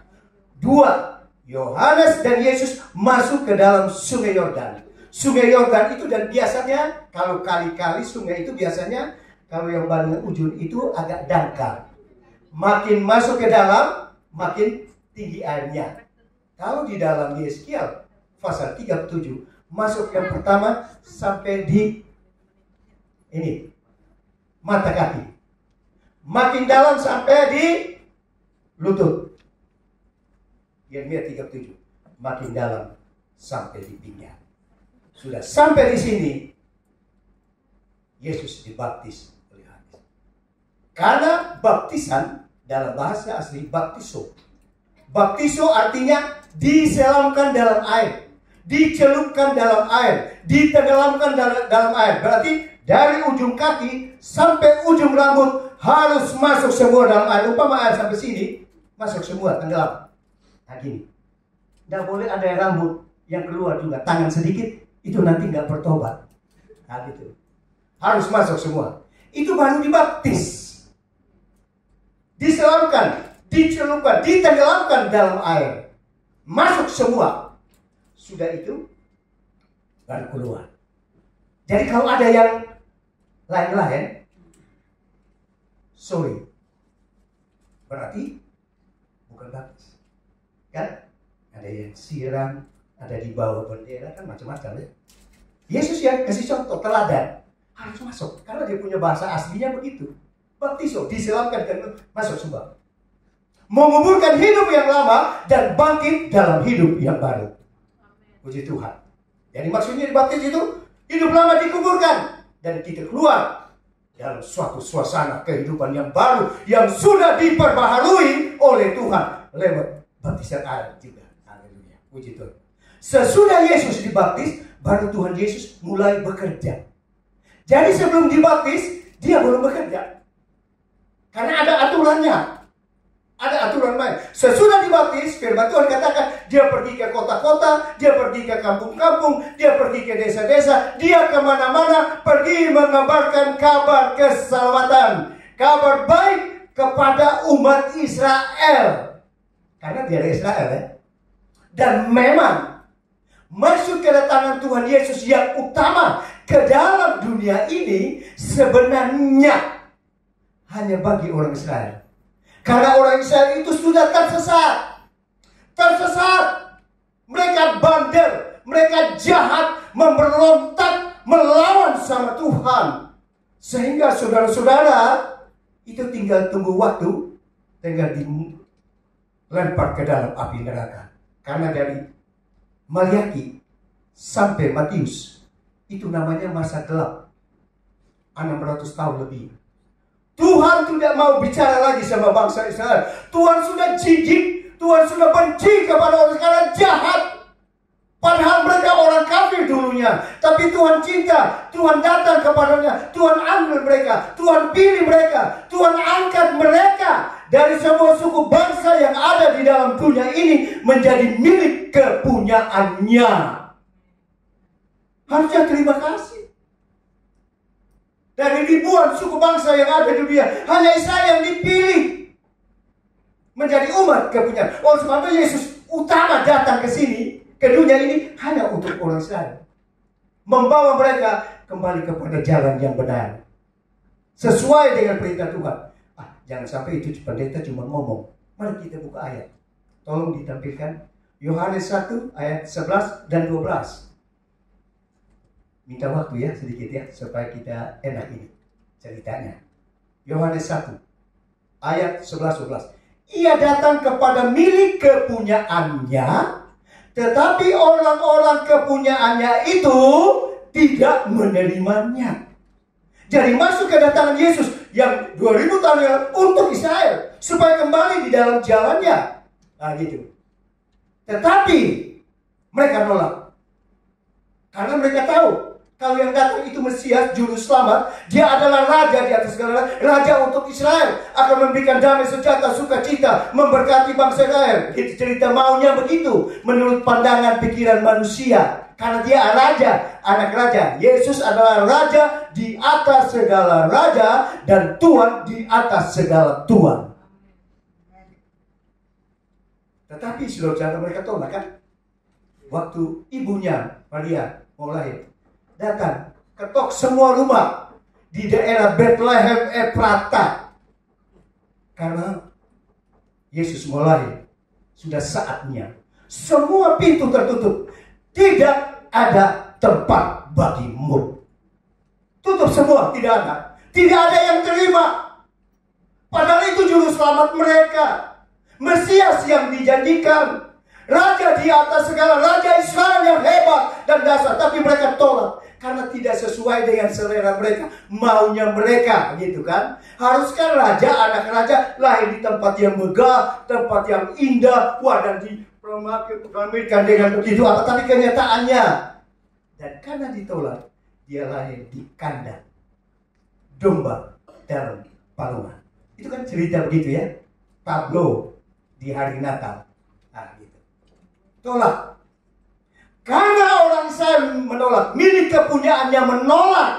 Yohanes dan Yesus masuk ke dalam Sungai Yordan. Sungai Yordan itu, dan biasanya kalau kali-kali sungai itu biasanya kalau yang paling ujung itu agak dangkal. Makin masuk ke dalam, makin tinggi airnya. Kalau di dalam Yeskiel pasal 37, masuk yang pertama sampai di ini mata kaki. Makin dalam sampai di lutut. Yeremia 37. Makin dalam sampai di pinggang. Sudah sampai di sini, Yesus dibaptis oleh Yohanes. Karena baptisan dalam bahasa asli baptiso. Baptiso artinya diselamkan dalam air, dicelupkan dalam air, ditenggelamkan dalam air. Berarti dari ujung kaki sampai ujung rambut harus masuk semua dalam air. Umpama air sampai sini, masuk semua, tenggelam. Nah gini, nggak boleh ada yang rambut yang keluar juga. Tangan sedikit, itu nanti nggak bertobat. Nah gitu. Harus masuk semua. Itu baru dibaptis. Diselamkan, dicelupkan, ditenggelamkan dalam air. Masuk semua. Sudah itu, baru keluar. Jadi kalau ada yang lain-lain, sorry, berarti bukan baptis. Kan? Ada yang siram, ada di bawah bendera, kan macam-macam ya. Yesus yang kasih contoh, teladan. Harus masuk, karena dia punya bahasa aslinya begitu. Baptiso, diselamkan dan masuk semua. Menguburkan hidup yang lama dan bangkit dalam hidup yang baru. Puji Tuhan. Jadi maksudnya dibaptis itu, hidup lama dikuburkan dan kita keluar dalam suatu suasana kehidupan yang baru yang sudah diperbaharui oleh Tuhan lewat baptisan air juga. Haleluya. Puji Tuhan. Sesudah Yesus dibaptis, baru Tuhan Yesus mulai bekerja. Jadi sebelum dibaptis, dia belum bekerja. Karena ada aturannya. Ada aturan lain. Sesudah dibaptis, firman Tuhan katakan, dia pergi ke kota-kota, dia pergi ke kampung-kampung, dia pergi ke desa-desa, dia kemana-mana, pergi mengabarkan kabar keselamatan, kabar baik kepada umat Israel. Karena dia dari Israel ya. Dan memang maksud kedatangan Tuhan Yesus yang utama ke dalam dunia ini sebenarnya hanya bagi orang Israel. Karena orang Israel itu sudah tersesat. Tersesat. Mereka bandel. Mereka jahat. Memberontak. Melawan sama Tuhan. Sehingga saudara-saudara itu tinggal tunggu waktu. Tinggal dilempar ke dalam api neraka. Karena dari Maliaki sampai Matius, itu namanya masa gelap. 600 tahun lebih. Tuhan tidak mau bicara lagi sama bangsa Israel. Tuhan sudah jijik. Tuhan sudah benci kepada orang Israel jahat. Padahal mereka orang kafir dulunya. Tapi Tuhan cinta. Tuhan datang kepadanya. Tuhan ambil mereka. Tuhan pilih mereka. Tuhan angkat mereka dari semua suku bangsa yang ada di dalam dunia ini menjadi milik kepunyaannya. Harusnya terima kasih. Dari ribuan suku bangsa yang ada di dunia, hanya Israel yang dipilih menjadi umat kepunyaan. Oleh sebab itu Yesus utama datang ke sini, ke dunia ini hanya untuk orang Israel, membawa mereka kembali kepada jalan yang benar, sesuai dengan perintah Tuhan. Jangan sampai itu pendeta cuma ngomong. Mari kita buka ayat. Tolong ditampilkan Yohanes 1 ayat 11 dan 12. Minta waktu ya sedikit ya supaya kita enak ini ceritanya. Yohanes 1 ayat 11-12. Ia datang kepada milik kepunyaannya, tetapi orang-orang kepunyaannya itu tidak menerimanya. Jadi masuk kedatangan Yesus yang 2000 tahun yang lalu untuk Israel supaya kembali di dalam jalannya. Nah gitu. Tetapi mereka nolak. Karena mereka tahu kalau yang datang itu Mesias, Juru Selamat, dia adalah Raja di atas segala Raja untuk Israel, akan memberikan damai sejahtera, sukacita, memberkati bangsa Israel. Itu cerita maunya begitu, menurut pandangan pikiran manusia. Karena dia Raja, anak Raja. Yesus adalah Raja di atas segala Raja dan Tuhan di atas segala Tuhan. Tetapi saudara mereka tolak kan? Waktu ibunya Maria mau lahir, datang ketok semua rumah di daerah Bethlehem Efrata. Karena Yesus mau lahir, sudah saatnya. Semua pintu tertutup. Tidak ada tempat bagimu. Tutup tutup semua, tidak ada. Tidak ada yang terima. Padahal itu juru selamat mereka. Mesias yang dijanjikan. Raja di atas segala, Raja Israel yang hebat dan dasar. Tapi mereka tolak. Karena tidak sesuai dengan selera mereka. Maunya mereka, gitu kan. Haruskan raja, anak raja lahir di tempat yang megah, tempat yang indah. Wah, dan dipermainkan dengan begitu apa. Tapi kenyataannya. Dan karena ditolak, dia lahir di kandang domba dalam palungan. Itu kan cerita begitu ya. Pablo di hari Natal. Nah, gitu. Tolak. Karena orang Israel menolak, milik kepunyaannya menolak,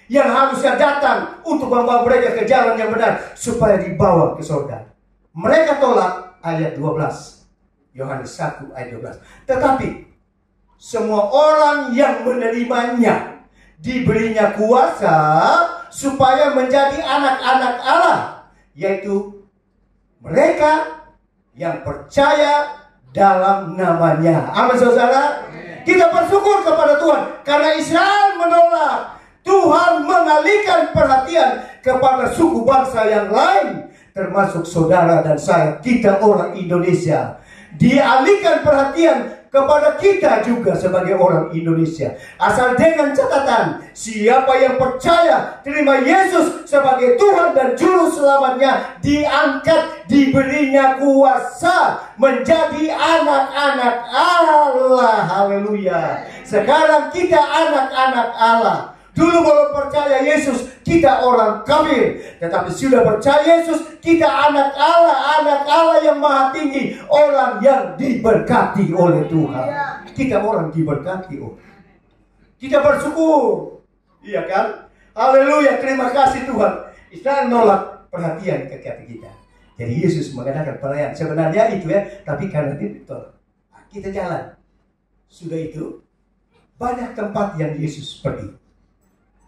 yang harusnya datang untuk membawa mereka ke jalan yang benar supaya dibawa ke surga. Mereka tolak, ayat 12. Yohanes 1 ayat 12. Tetapi semua orang yang menerimanya diberinya kuasa supaya menjadi anak-anak Allah, yaitu mereka yang percaya dalam namanya. Amin, saudara. Kita bersyukur kepada Tuhan karena Israel menolak. Tuhan mengalihkan perhatian kepada suku bangsa yang lain, termasuk saudara dan saya, kita orang Indonesia. Dialihkan perhatian kepada kita juga sebagai orang Indonesia. Asal dengan catatan, siapa yang percaya terima Yesus sebagai Tuhan dan Juru Selamatnya, diangkat, diberinya kuasa menjadi anak-anak Allah. Haleluya. Sekarang kita anak-anak Allah. Dulu belum percaya Yesus, kita orang kafir. Tetapi sudah percaya Yesus, kita anak Allah yang maha tinggi. Orang yang diberkati oleh Tuhan. Kita orang diberkati. Kita bersyukur. Iya kan? Haleluya, terima kasih Tuhan. Israel nolak perhatian ke kita. Jadi Yesus mengadakan perayaan. Sebenarnya itu ya, tapi karena dia ditolak. Kita jalan. Sudah itu, banyak tempat yang Yesus pergi.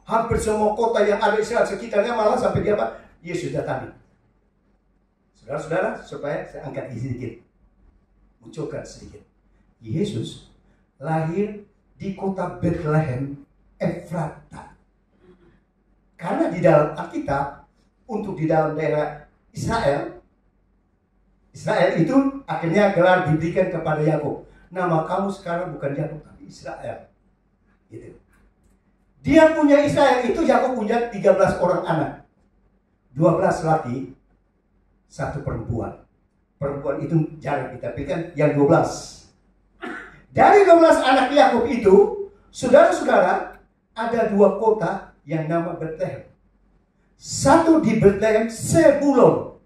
Hampir semua kota yang ada di sekitarnya, malah sampai dia apa? Yesus datangi. Saudara-saudara, supaya saya angkat sedikit, munculkan sedikit. Yesus lahir di kota Bethlehem, Efrata. Karena di dalam Alkitab, untuk di dalam daerah Israel itu akhirnya gelar diberikan kepada Yakub. Nama kamu sekarang bukan Yakub, tapi Israel. Gitu. Dia punya Israel itu, Yakub punya 13 orang anak. 12 laki, 1 perempuan. Perempuan itu jarang kita pikirkan, yang 12. Dari 12 anak Yakub itu, saudara-saudara, ada 2 kota yang nama Bethlehem. Satu di Bethlehem, Sebulon.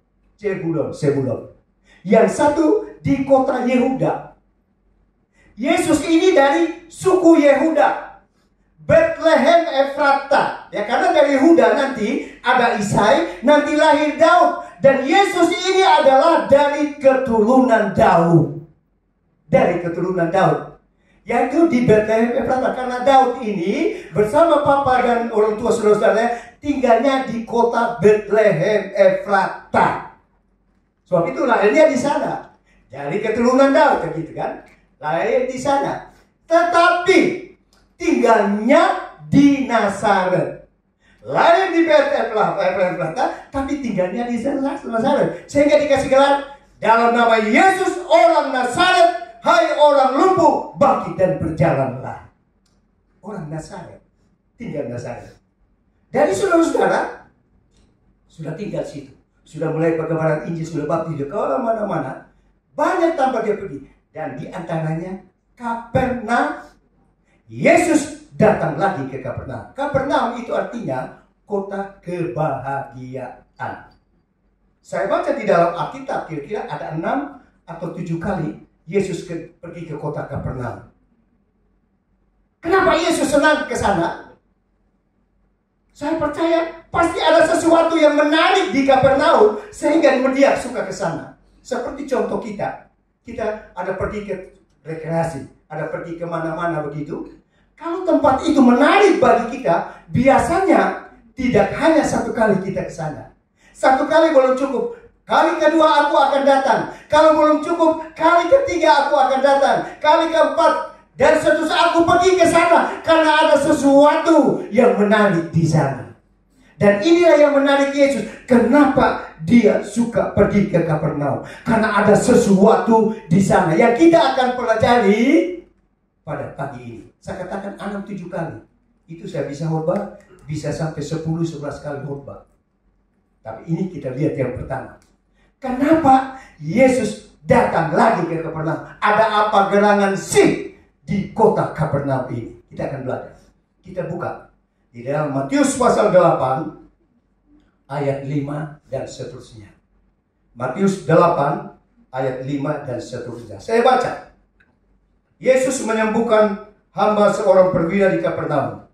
Yang satu di kota Yehuda. Yesus ini dari suku Yehuda. Bethlehem Efrata. Ya, karena dari Yehuda nanti ada Isai, nanti lahir Daud. Dan Yesus ini adalah dari keturunan Daud. Yaitu di Bethlehem Efrata. Karena Daud ini bersama papa dan orang tua saudara-saudara tinggalnya di kota Bethlehem Efrata. Sebab itu lahirnya di sana. Dari keturunan Daud, gitu kan? Lahir di sana. Tetapi tinggalnya di Nazaret. Lahir di Bethlehem Efrata, tapi tinggalnya di Nazaret. Sehingga dikasih gelar, dalam nama Yesus orang Nazaret, hai orang lumpuh, bangkit dan berjalanlah. Orang Nazaret, tinggal Nazaret. Dari saudara-saudara, sudah tinggal situ. Sudah mulai perkembangan Injil, sudah baptis ke mana-mana. Banyak tempat dia pergi. Dan di antaranya Kapernaum. Yesus datang lagi ke Kapernaum. Kapernaum itu artinya kota kebahagiaan. Saya baca di dalam Alkitab kira-kira ada 6 atau 7 kali Yesus pergi ke kota Kapernaum. Kenapa Yesus senang ke sana? Saya percaya pasti ada sesuatu yang menarik di Kapernaum sehingga dia suka ke sana. Seperti contoh kita ada pergi ke rekreasi, ada pergi ke mana-mana begitu. Kalau tempat itu menarik bagi kita, biasanya tidak hanya 1 kali kita ke sana. 1 kali belum cukup. Kali kedua aku akan datang. Kalau belum cukup, kali ketiga aku akan datang. Kali keempat, Dan suatu saat aku pergi ke sana karena ada sesuatu yang menarik di sana. Dan inilah yang menarik Yesus. Kenapa dia suka pergi ke Kapernaum? Karena ada sesuatu di sana yang kita akan pelajari pada pagi ini. Saya katakan 6-7 kali. Itu saya bisa khotbah, bisa sampai 10-11 kali khotbah. Tapi ini kita lihat yang pertama. Kenapa Yesus datang lagi ke Kapernaum? Ada apa gerangan sih di kota Kapernaum ini? Kita akan belajar. Kita buka di dalam Matius pasal 8 ayat 5 dan seterusnya. Matius 8 ayat 5 dan seterusnya. Saya baca. Yesus menyembuhkan hamba seorang perwira di Kapernaum.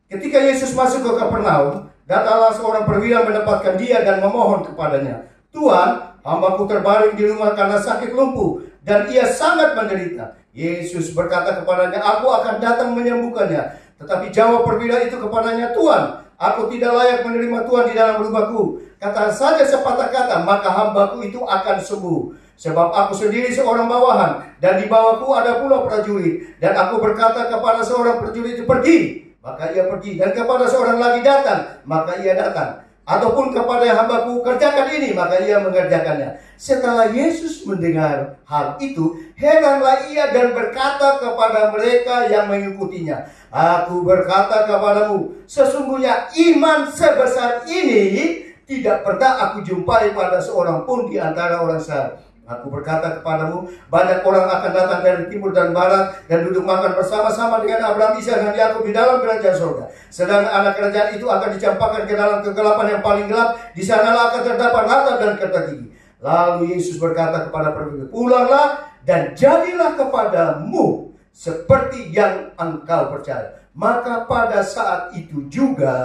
Ketika Yesus masuk ke Kapernaum, datanglah seorang perwira mendapatkan dia dan memohon kepadanya, "Tuhan, hambaku terbaring di rumah karena sakit lumpuh dan ia sangat menderita." Yesus berkata kepadanya, "Aku akan datang menyembuhkannya." Tetapi jawab perwira itu kepadanya, "Tuhan, aku tidak layak menerima Tuhan di dalam rumahku. Kata saja sepatah kata, maka hambaku itu akan sembuh. Sebab aku sendiri seorang bawahan, dan di bawahku ada pula prajurit. Dan aku berkata kepada seorang prajurit itu, pergi, maka ia pergi. Dan kepada seorang lagi datang, maka ia datang. Ataupun kepada hambaku, kerjakan ini, maka ia mengerjakannya." Setelah Yesus mendengar hal itu, heranlah ia dan berkata kepada mereka yang mengikutinya, "Aku berkata kepadamu, sesungguhnya iman sebesar ini tidak pernah aku jumpai pada seorang pun di antara orang Israel. Aku berkata kepadamu, banyak orang akan datang dari timur dan barat dan duduk makan bersama-sama dengan Abraham, Ishak dan Yakub di dalam kerajaan surga. Sedang anak kerajaan itu akan dicampakkan ke dalam kegelapan yang paling gelap. Di sanalah akan terdapat rata dan kertas gigi." Lalu Yesus berkata kepada perwira, "Pulanglah dan jadilah kepadamu seperti yang engkau percaya." Maka pada saat itu juga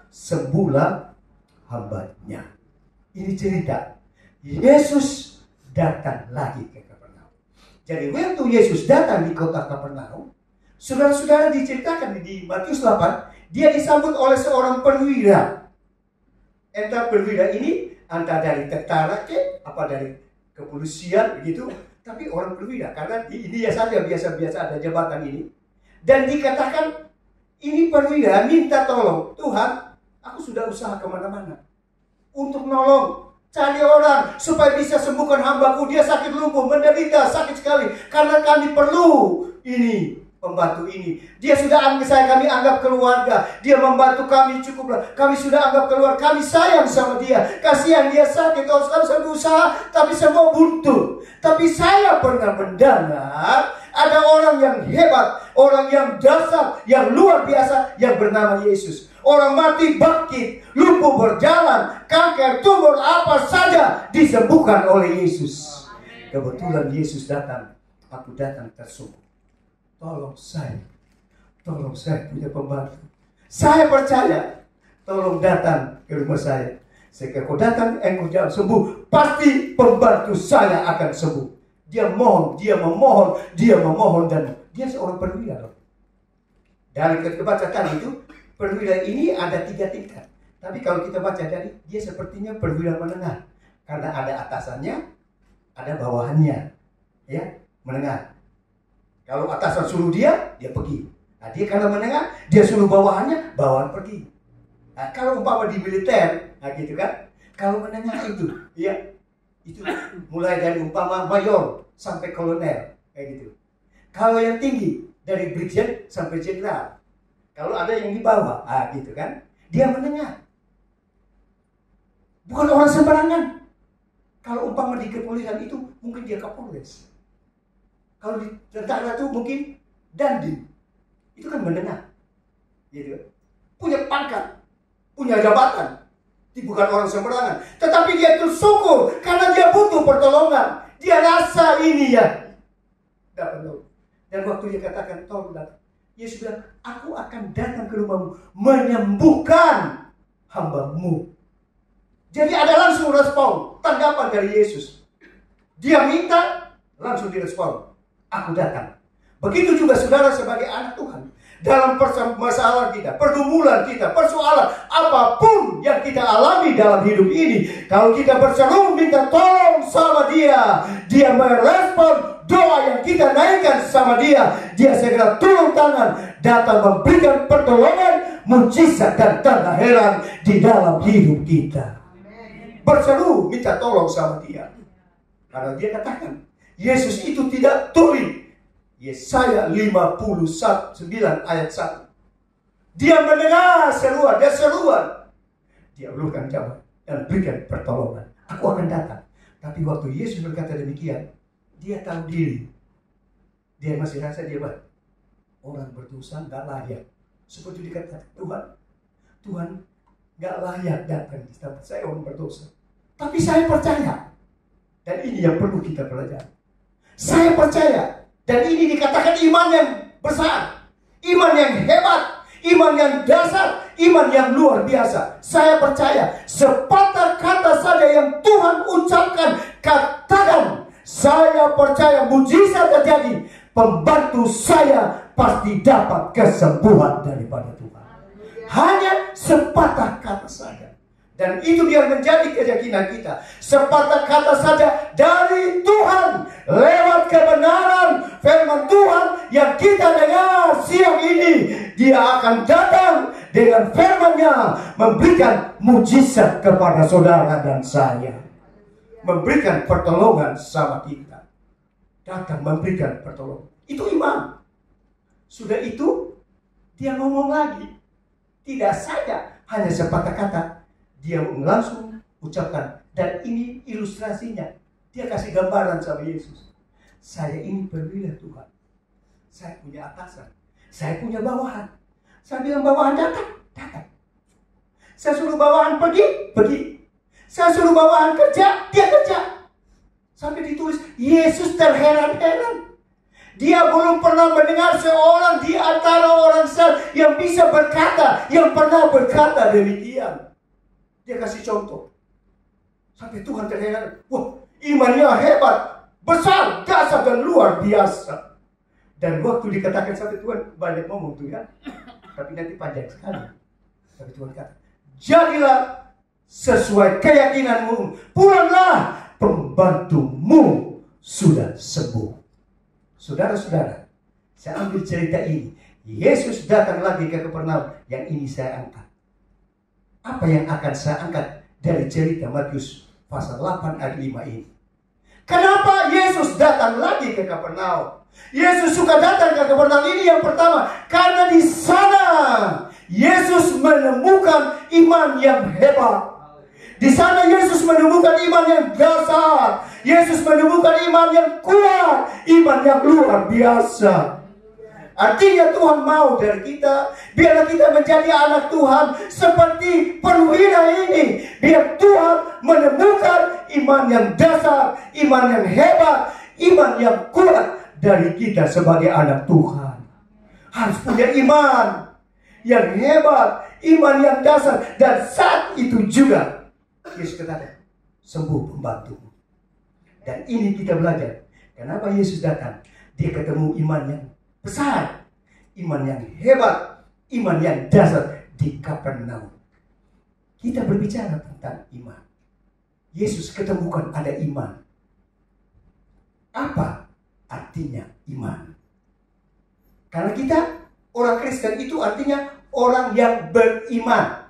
sembuhlah hambanya. Ini cerita Yesus datang lagi ke Kapernaum. Jadi waktu Yesus datang di kota Kapernaum, saudara-saudara diceritakan di Matius 8, dia disambut oleh seorang perwira. Entah perwira ini entah dari tentara apa dari kepolisian begitu, tapi orang perwira karena di India saja biasa-biasa ada jabatan ini. Dan dikatakan ini perwira minta tolong, "Tuhan, aku sudah usaha kemana-mana untuk nolong, cari orang supaya bisa sembuhkan hambaku. Dia sakit lumpuh, menderita, sakit sekali. Karena kami perlu ini, pembantu ini. Dia sudah kami anggap keluarga. Dia membantu kami cukuplah. Kami sudah anggap keluarga. Kami sayang sama dia. Kasihan dia sakit. Kalau kami sudah berusaha, tapi semua buntu. Tapi saya pernah mendengar ada orang yang hebat, orang yang dasar, yang luar biasa, yang bernama Yesus. Orang mati bangkit, lumpuh berjalan, kanker, tumor, apa saja disembuhkan oleh Yesus. Kebetulan Yesus datang, aku datang tersungguh. Tolong saya punya pembantu. Saya percaya, tolong datang ke rumah saya. Jika kau datang, engkau jangan sembuh, pasti pembantu saya akan sembuh. Dia memohon, dan dia seorang perwira. Dari kita bacakan itu, perwira ini ada 3 tingkat. Tapi kalau kita baca dari, dia sepertinya perwira menengah. Karena ada atasannya, ada bawahannya. Ya, menengah. Kalau atasan suruh dia pergi. Nah, dia karena menengah, dia suruh bawahannya, bawahan pergi. Nah, kalau umpama di militer, nah gitu kan. Kalau menengah itu, ya, itu mulai dari umpama mayor sampai kolonel, kayak gitu. Kalau yang tinggi, dari brigjen sampai jenderal. Kalau ada yang di bawah, gitu kan. Dia menengah. Bukan orang sembarangan. Kalau umpama di kepolisian itu, mungkin dia kapolres. Kalau di tentara itu mungkin dandim. Itu kan menengah. Gitu. Punya pangkat, punya jabatan. Dia bukan orang sembarangan. Tetapi dia bersyukur karena dia butuh pertolongan. Dia rasa ini ya. Dapat tahu. Dan waktu dia katakan, tolong datang. Yesus bilang, aku akan datang ke rumahmu, menyembuhkan hambamu. Jadi ada langsung respon, tanggapan dari Yesus. Dia minta, langsung direspon. Aku datang. Begitu juga saudara sebagai anak Tuhan. dalam masalah kita, pergumulan kita, persoalan apapun yang kita alami dalam hidup ini, kalau kita berseru minta tolong sama dia, dia merespon doa yang kita naikkan sama dia, dia segera turun tangan, datang memberikan pertolongan, mujizat dan tanda heran di dalam hidup kita. Berseru minta tolong sama dia, karena dia katakan Yesus itu tidak tuli. Yesaya 59 ayat 1. Dia mendengar seruan, dia ulurkan jawab dan berikan pertolongan. Aku akan datang. Tapi waktu Yesus berkata demikian, dia tahu diri. Dia masih rasa dia orang berdosa gak layak. Seperti dikatakan Tuhan gak layak datang di tempat saya orang berdosa. Tapi saya percaya. Dan ini yang perlu kita pelajari. Saya percaya. Dan ini dikatakan iman yang besar, iman yang hebat, iman yang dasar, iman yang luar biasa. Saya percaya sepatah kata saja yang Tuhan ucapkan, katakan, saya percaya mujizat terjadi. Pembantu saya pasti dapat kesembuhan daripada Tuhan. Hanya sepatah kata saja. Dan itu biar menjadi keyakinan kita. Sepatah kata saja dari Tuhan, lewat kebenaran firman Tuhan yang kita dengar siang ini, dia akan datang dengan firman-Nya, memberikan mujizat kepada saudara dan saya, memberikan pertolongan sama kita. Datang memberikan pertolongan. Itu iman. Sudah itu dia ngomong lagi. Tidak saja hanya sepatah kata, dia langsung ucapkan. Dan ini ilustrasinya. Dia kasih gambaran sama Yesus. Saya ini perwira Tuhan. Saya punya atasan. Saya punya bawahan. Saya bilang bawahan datang. Saya suruh bawahan pergi. Saya suruh bawahan kerja, dia kerja. Sampai ditulis, Yesus terheran-heran. Dia belum pernah mendengar seorang di antara orang yang bisa berkata, yang pernah berkata demikian. Dia kasih contoh. Sampai Tuhan terheran. Wah, imannya hebat, besar, dasar dan luar biasa. Dan waktu dikatakan sampai Tuhan banyak ngomong tuh ya. Tapi nanti panjang sekali. Tapi Tuhan kata, jadilah sesuai keyakinanmu. Pulanglah, pembantumu sudah sembuh. Saudara-saudara, saya ambil cerita ini. Yesus datang lagi ke Kapernaum. Yang ini saya angkat. Apa yang akan saya angkat dari cerita Matius pasal 8 ayat 5 ini? Kenapa Yesus datang lagi ke Kapernaum? Yesus suka datang ke Kapernaum ini yang pertama, karena di sana Yesus menemukan iman yang hebat. Di sana Yesus menemukan iman yang dasar. Yesus menemukan iman yang kuat, iman yang luar biasa. Artinya Tuhan mau dari kita, biarlah kita menjadi anak Tuhan seperti perwira ini. Biar Tuhan menemukan iman yang dasar, iman yang hebat, iman yang kuat dari kita sebagai anak Tuhan. Harus punya iman yang hebat, iman yang dasar. Dan saat itu juga Yesus katakan, sembuh pembantu. Dan ini kita belajar. Kenapa Yesus datang? Dia ketemu iman yang besar, iman yang hebat, iman yang dasar di Kapernaum. Kita berbicara tentang iman. Yesus ketemukan ada iman. Apa artinya iman? Karena kita orang Kristen itu artinya orang yang beriman.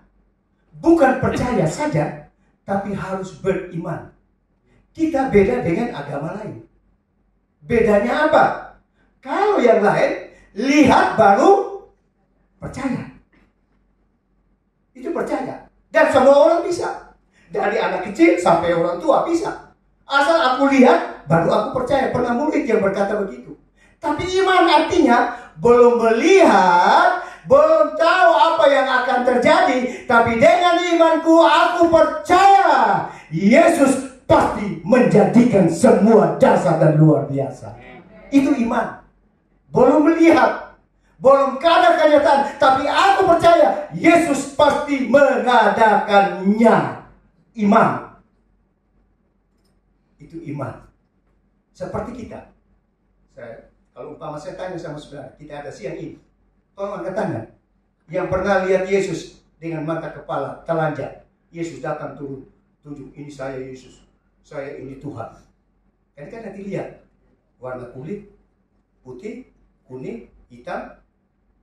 Bukan percaya saja, tapi harus beriman. Kita beda dengan agama lain. Bedanya apa? Kalau yang lain lihat baru percaya. Itu percaya. Dan semua orang bisa. Dari anak kecil sampai orang tua bisa. Asal aku lihat baru aku percaya. Pernah murid yang berkata begitu. Tapi iman artinya belum melihat, belum tahu apa yang akan terjadi, tapi dengan imanku aku percaya Yesus pasti menjadikan semua dasar dan luar biasa. Itu iman. Belum melihat, belum ada kenyataan, tapi aku percaya Yesus pasti mengadakannya. Iman. Itu iman. Seperti kita. Kalau umpama saya tanya sama saudara, kita ada siang ini, Tolong angkat tangan. Yang pernah lihat Yesus dengan mata kepala telanjang. Yesus datang turun. Tunjuk, ini saya Yesus. Saya ini Tuhan. Kan nanti lihat. Warna kulit, putih, kuning, hitam,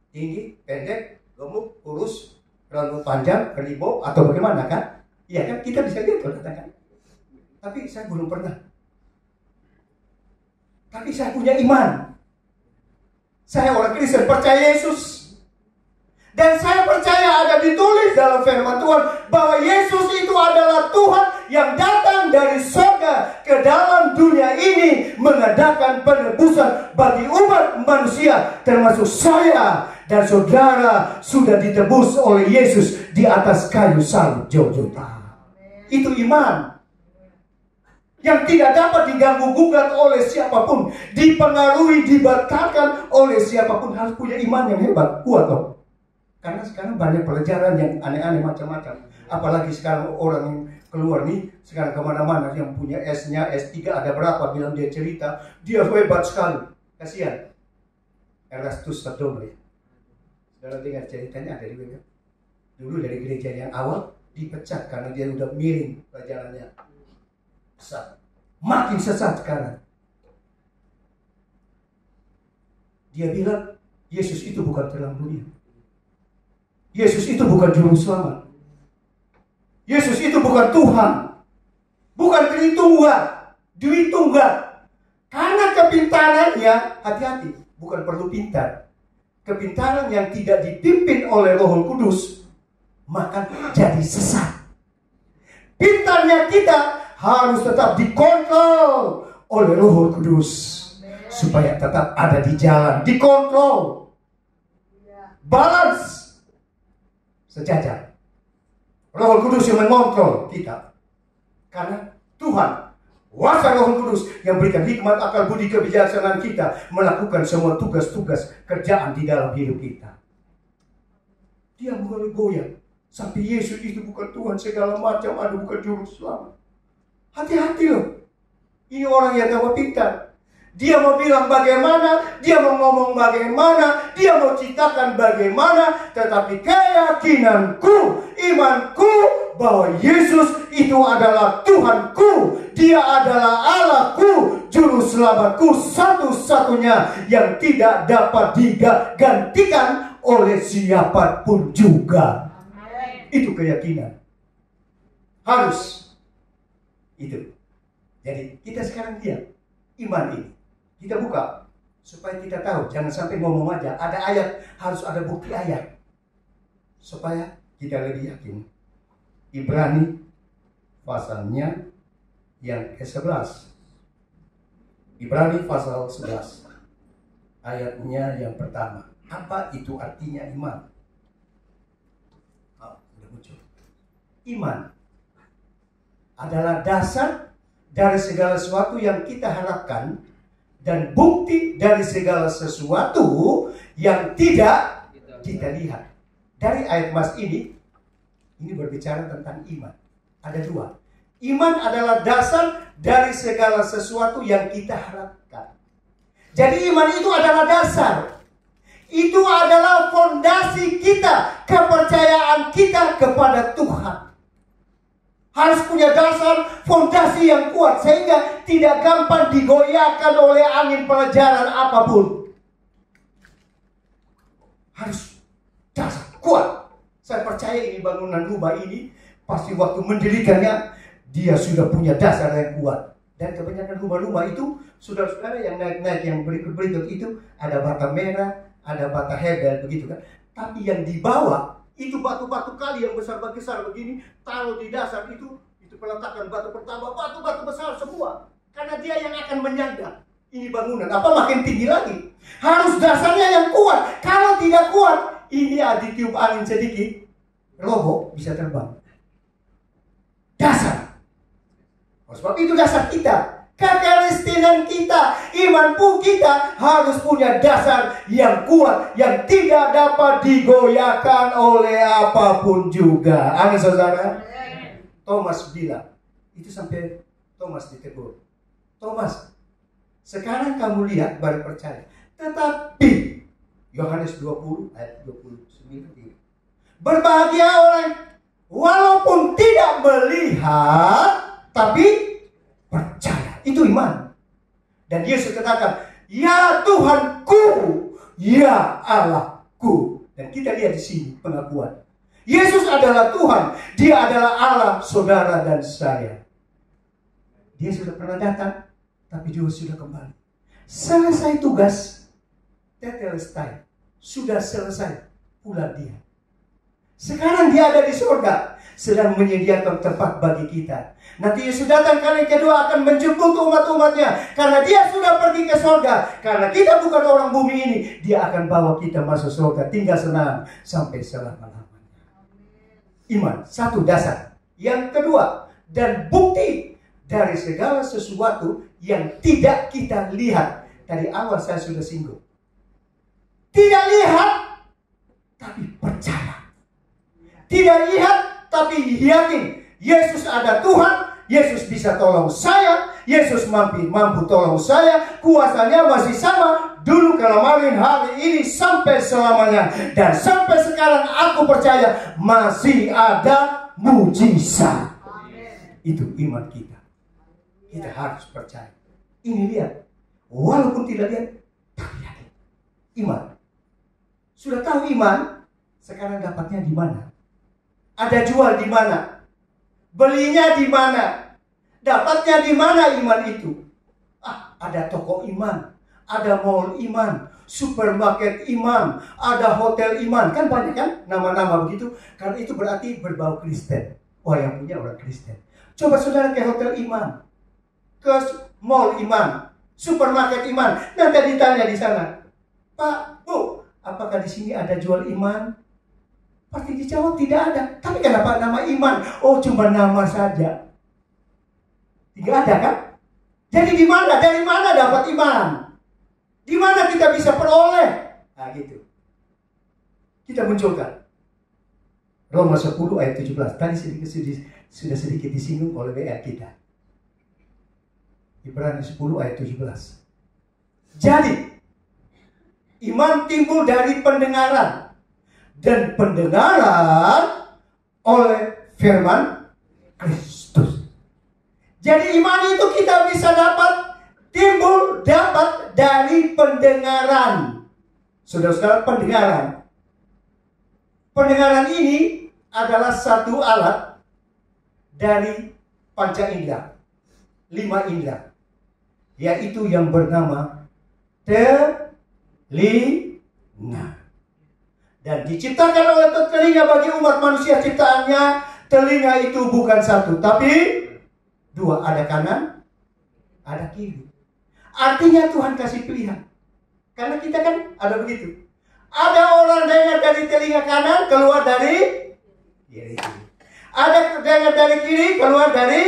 tinggi, pendek, gemuk, kurus, rambut panjang, keribau, atau bagaimana kan? Iya kan, kita bisa lihat kalau katakan. Tapi saya belum pernah. Tapi saya punya iman. Saya orang Kristen, percaya Yesus. Dan saya percaya ada ditulis dalam firman Tuhan bahwa Yesus itu adalah Tuhan yang datang dari surga ke dalam dunia ini mengadakan penebusan bagi umat manusia, termasuk saya dan saudara sudah ditebus oleh Yesus di atas kayu salib Golgota. Itu iman yang tidak dapat diganggu-gugat oleh siapapun, dipengaruhi, dibatalkan oleh siapapun. Harus punya iman yang hebat, kuat loh. Karena sekarang banyak pelajaran yang aneh-aneh macam-macam. Apalagi sekarang orang yang keluar nih, sekarang kemana-mana yang punya S-nya, S3 ada berapa, bilang dia cerita, dia hebat sekali. Kasihan. Erastus Sadoble. Saudara dengar ceritanya ada juga ya. Dulu dari gereja yang awal dipecat karena dia udah miring pelajarannya. Sesat. Makin sesat sekarang. Dia bilang, Yesus itu bukan terang dunia. Yesus itu bukan juru selamat. Yesus itu bukan Tuhan. Bukan Tritunggal, Dwi Tunggal. Karena kepintarannya, hati-hati, bukan perlu pintar. Kepintaran yang tidak dipimpin oleh Roh Kudus, maka jadi sesat. Pintarnya kita harus tetap dikontrol oleh Roh Kudus. Supaya tetap ada di jalan, dikontrol. Balance. Sejajar. Roh Kudus yang mengontrol kita. Karena Tuhan, kuasa Roh Kudus yang berikan hikmat, akal, budi, kebijaksanaan kita melakukan semua tugas-tugas kerjaan di dalam hidup kita. Dia mulai goyang. Sampai Yesus itu bukan Tuhan segala macam, ada bukan juru selamat. Hati-hati loh. Ini orang yang tambah pintar. Dia mau bilang bagaimana, dia mau ngomong bagaimana, dia mau ciptakan bagaimana, tetapi keyakinanku, imanku bahwa Yesus itu adalah Tuhanku, dia adalah Allahku, juru selamatku satu-satunya yang tidak dapat digantikan oleh siapapun juga. Itu keyakinan. Harus. Itu. Jadi kita sekarang lihat iman ini. Kita buka supaya kita tahu, jangan sampai ngomong aja. Ada ayat, harus ada bukti ayat. Supaya kita lebih yakin. Ibrani pasalnya yang ke-11. Ibrani pasal 11. Ayatnya yang pertama. Apa itu artinya iman? Sudah muncul. Iman adalah dasar dari segala sesuatu yang kita harapkan dan bukti dari segala sesuatu yang tidak kita lihat. Dari ayat mas ini berbicara tentang iman. Ada dua. Iman adalah dasar dari segala sesuatu yang kita harapkan. Jadi iman itu adalah dasar. Itu adalah fondasi kita, kepercayaan kita kepada Tuhan. Harus punya dasar fondasi yang kuat sehingga tidak gampang digoyahkan oleh angin pelajaran apapun. Harus dasar kuat. Saya percaya ini bangunan rumah ini pasti waktu mendirikannya dia sudah punya dasar yang kuat. Dan kebanyakan rumah-rumah itu saudara-saudara yang naik-naik yang berikut-berikut itu ada bata merah, ada bata hebel begitu kan. Tapi yang di bawah itu batu-batu kali yang besar-besar begini, taruh di dasar itu peletakan batu pertama, batu-batu besar semua. Karena dia yang akan menyangga ini bangunan. Apa makin tinggi lagi? Harus dasarnya yang kuat. Kalau tidak kuat, ini ditiup angin sedikit, roboh bisa terbang. Dasar. Sebab itu dasar kita. Kekristenan kita, imanku kita harus punya dasar yang kuat, yang tidak dapat digoyahkan oleh apapun juga. Amin saudara. Thomas bilang, itu sampai Thomas ditegur. Thomas, sekarang kamu lihat baru percaya. Tetapi Yohanes 20 ayat 29. Berbahagia orang walaupun tidak melihat tapi percaya. Itu iman. Dan Yesus katakan, ya Tuhanku, ya Allahku. Dan kita lihat di sini pengakuan. Yesus adalah Tuhan. Dia adalah Allah, saudara dan saya. Dia sudah pernah datang, tapi juga sudah kembali. Selesai tugas, tetelestai. Sudah selesai pula dia. Sekarang dia ada di surga, sedang menyediakan tempat bagi kita. Nanti Yesus datang kali kedua akan menjemput umat-umatnya. Karena dia sudah pergi ke surga. Karena kita bukan orang bumi ini, dia akan bawa kita masuk surga. Tinggal senang sampai selama-lamanya. Iman, satu dasar. Yang kedua, dan bukti dari segala sesuatu yang tidak kita lihat. Tadi awal saya sudah singgung. Tidak lihat, tapi percaya. Tidak lihat, tapi yakin. Yesus ada Tuhan. Yesus bisa tolong saya. Yesus mampu tolong saya. Kuasanya masih sama. Dulu, kemarin, hari ini, sampai selamanya. Dan sampai sekarang aku percaya masih ada mujizat. Itu iman kita. Kita harus percaya. Ini lihat. Walaupun tidak lihat, tapi yakin. Iman. Sudah tahu iman? Sekarang dapatnya di mana? Ada jual di mana? Belinya di mana? Dapatnya di mana iman itu? Ada toko iman, ada mall iman, supermarket iman, ada hotel iman. Kan banyak kan nama-nama begitu. Karena itu berarti berbau Kristen. Wah, yang punya orang Kristen. Coba saudara ke hotel iman, ke mall iman, supermarket iman. Nanti ditanya di sana, Pak, Bu, apakah di sini ada jual iman? Pasti dijawab tidak ada. Tapi kenapa nama iman? Oh, cuma nama saja. Tidak ada kan? Jadi di mana? Dari mana dapat iman? Di mana kita bisa peroleh? Nah, gitu. Kita munculkan Roma 10 ayat 17. Tadi sudah sedikit disinggung oleh WR kita. Ibrani 10 ayat 17. Jadi iman timbul dari pendengaran, dan pendengaran oleh firman Kristus. Jadi iman itu kita bisa timbul dari pendengaran. Saudara-saudara, pendengaran. Pendengaran ini adalah satu alat dari panca indera, 5 indera, yaitu yang bernama telinga. Dan diciptakan oleh telinga bagi umat manusia ciptaannya. Telinga itu bukan satu, tapi 2. Ada kanan, ada kiri. Artinya Tuhan kasih pilihan. Karena kita kan ada begitu. Ada orang dengar dari telinga kanan, keluar dari kiri. Ada dengar dari kiri, keluar dari